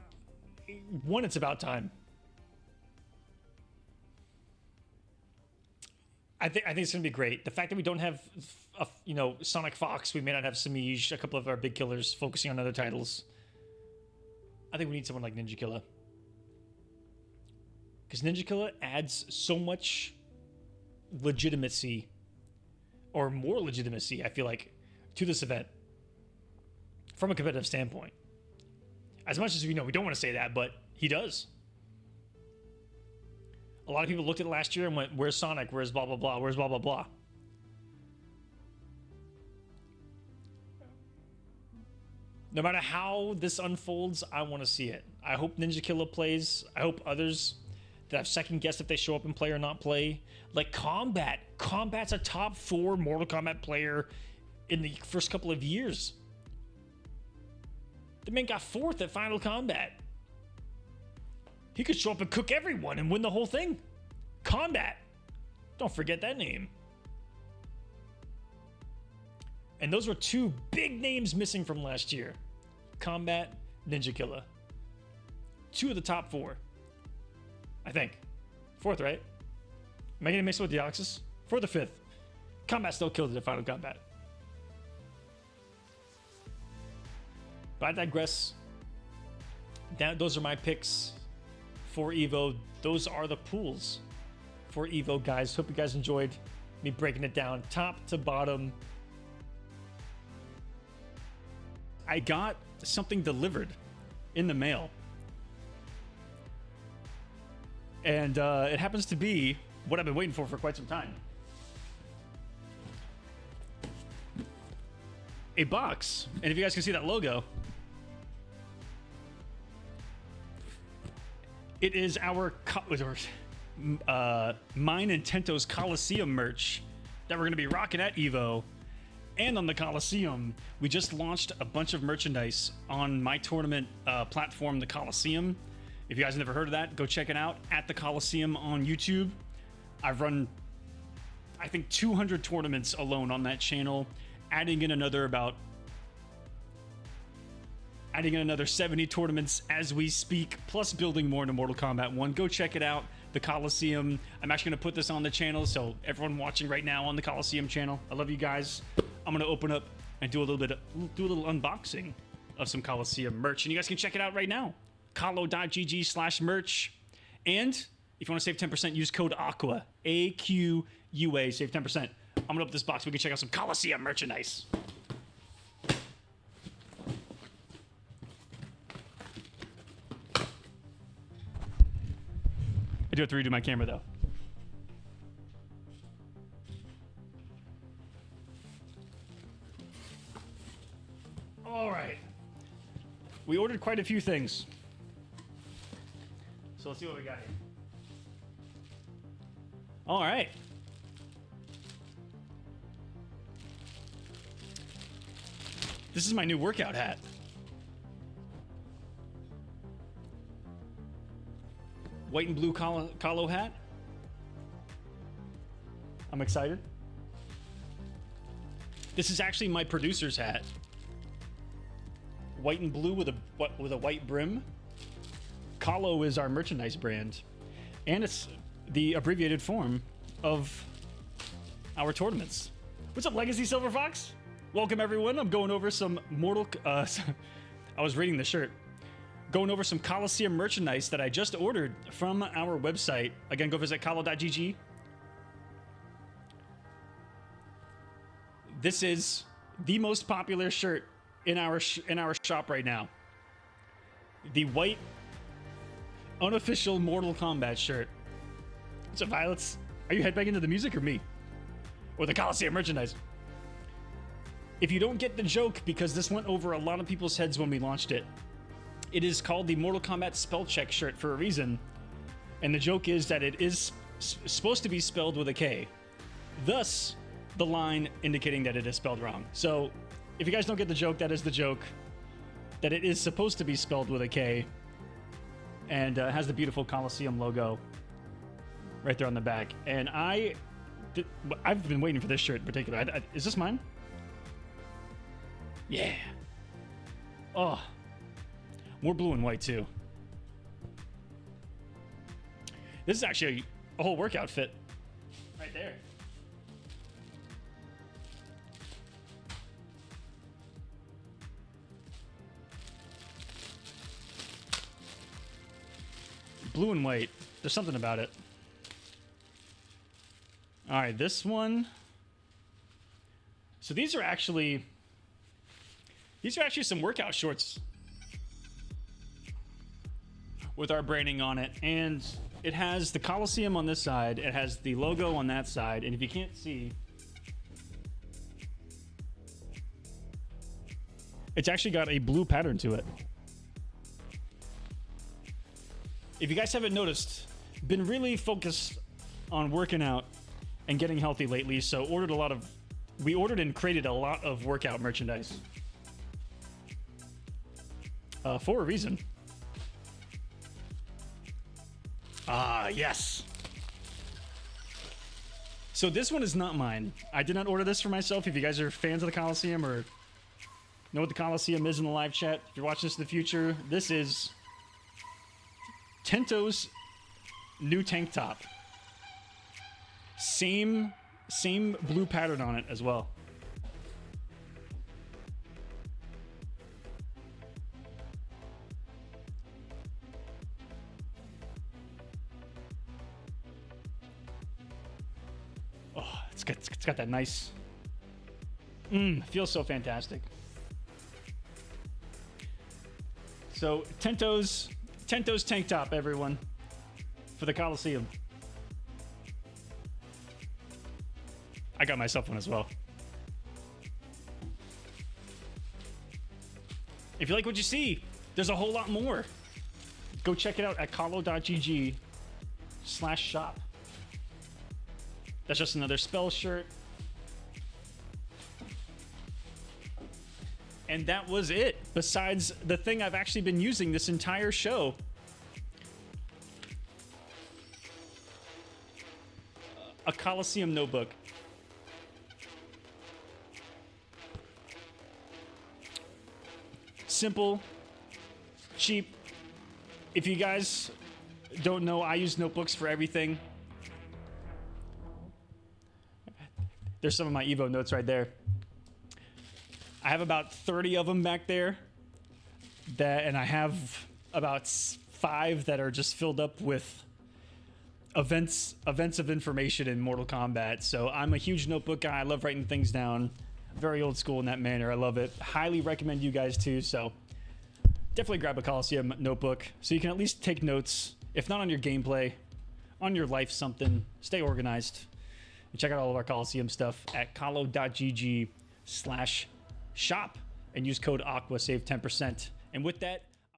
one, it's about time. I think it's going to be great. The fact that we don't have, Sonic Fox, we may not have Samij, a couple of our big killers focusing on other titles. I think we need someone like Ninja Killer. Because Ninja Killer adds so much legitimacy, or more legitimacy, I feel like, to this event from a competitive standpoint. As much as we don't want to say that, but he does. A lot of people looked at it last year and went, where's Sonic? Where's blah, blah, blah? Where's blah, blah, blah? No matter how this unfolds, I want to see it. I hope Ninja Killer plays. I hope others that I've second guessed if they show up and play or not play. Like Combat. Combat's a top 4 Mortal Kombat player in the first couple of years. The man got 4th at Final Combat. He could show up and cook everyone and win the whole thing. Combat. Don't forget that name. And those were 2 big names missing from last year. Combat, Ninja Killer. 2 of the top 4. I think. 4th, right? Am I getting mixed with Deoxys? 4th or 5th? Combat still killed it at Final Combat. But I digress. Those are my picks for Evo. Those are the pools for Evo, guys. Hope you guys enjoyed me breaking it down top to bottom. I got something delivered in the mail. And it happens to be what I've been waiting for quite some time. A box. And if you guys can see that logo, it is our mine and Tento's Coliseum merch that we're going to be rocking at Evo. And on the Coliseum, we just launched a bunch of merchandise on my tournament platform, the Coliseum. If you guys have never heard of that, go check it out at the Coliseum on YouTube. I've run, I think, 200 tournaments alone on that channel, adding in another 70 tournaments as we speak, plus building more into Mortal Kombat 1. Go check it out, the Coliseum. I'm actually going to put this on the channel, so everyone watching right now on the Coliseum channel, I love you guys. I'm going to open up and do a little unboxing of some Coliseum merch, and you guys can check it out right now. Colo.gg/merch. And if you want to save 10%, use code AQUA, AQUA, save 10%. I'm going to open this box so we can check out some Coliseum merchandise. I do have to redo my camera, though. All right. We ordered quite a few things. So let's see what we got here. All right. This is my new workout hat. White and blue colo hat. I'm excited. This is actually my producer's hat. White and blue with a white brim. Colo is our merchandise brand, and it's the abbreviated form of our tournaments. What's up, Legacy Silver Fox? Welcome, everyone. I'm going over some I was reading the shirt. Going over some Coliseum merchandise that I just ordered from our website. Again, go visit colo.gg. This is the most popular shirt in our shop right now. The white unofficial Mortal Kombat shirt. What's up, Violets? Are you headbanging to the music or me? Or the Coliseum merchandise? If you don't get the joke, because this went over a lot of people's heads when we launched it, it is called the Mortal Kombat Spell Check shirt for a reason. And the joke is that it is supposed to be spelled with a K. Thus, the line indicating that it is spelled wrong. So, if you guys don't get the joke, that is the joke. That it is supposed to be spelled with a K. And has the beautiful Coliseum logo right there on the back. And I've been waiting for this shirt in particular. Is this mine? Yeah. Oh. More blue and white, too. This is actually a whole workout fit. Right there. Blue and white. There's something about it. All right, this one. So these are actually some workout shorts with our branding on it, and it has the Coliseum on this side, it has the logo on that side, and if you can't see, it's actually got a blue pattern to it. If you guys haven't noticed, been really focused on working out and getting healthy lately, so we ordered and created a lot of workout merchandise for a reason. Yes. So this one is not mine. I did not order this for myself. If you guys are fans of the Coliseum or know what the Coliseum is in the live chat, if you're watching this in the future, this is Tento's new tank top. Same blue pattern on it as well. It's got that nice. Feels so fantastic. So Tento's tank top, everyone, for the Coliseum. I got myself one as well. If you like what you see, there's a whole lot more. Go check it out at calo.gg/shop. That's just another spell shirt. And that was it, besides the thing I've actually been using this entire show. A Coliseum notebook. Simple, cheap. If you guys don't know, I use notebooks for everything. There's some of my Evo notes right there. I have about 30 of them back there, and I have about 5 that are just filled up with events of information in Mortal Kombat. So I'm a huge notebook guy. I love writing things down. Very old school in that manner. I love it. Highly recommend you guys too. So definitely grab a Coliseum notebook so you can at least take notes, if not on your gameplay, on your life, something. Stay organized. And check out all of our Coliseum stuff at calo.gg/shop and use code Aqua, save 10%. And with that,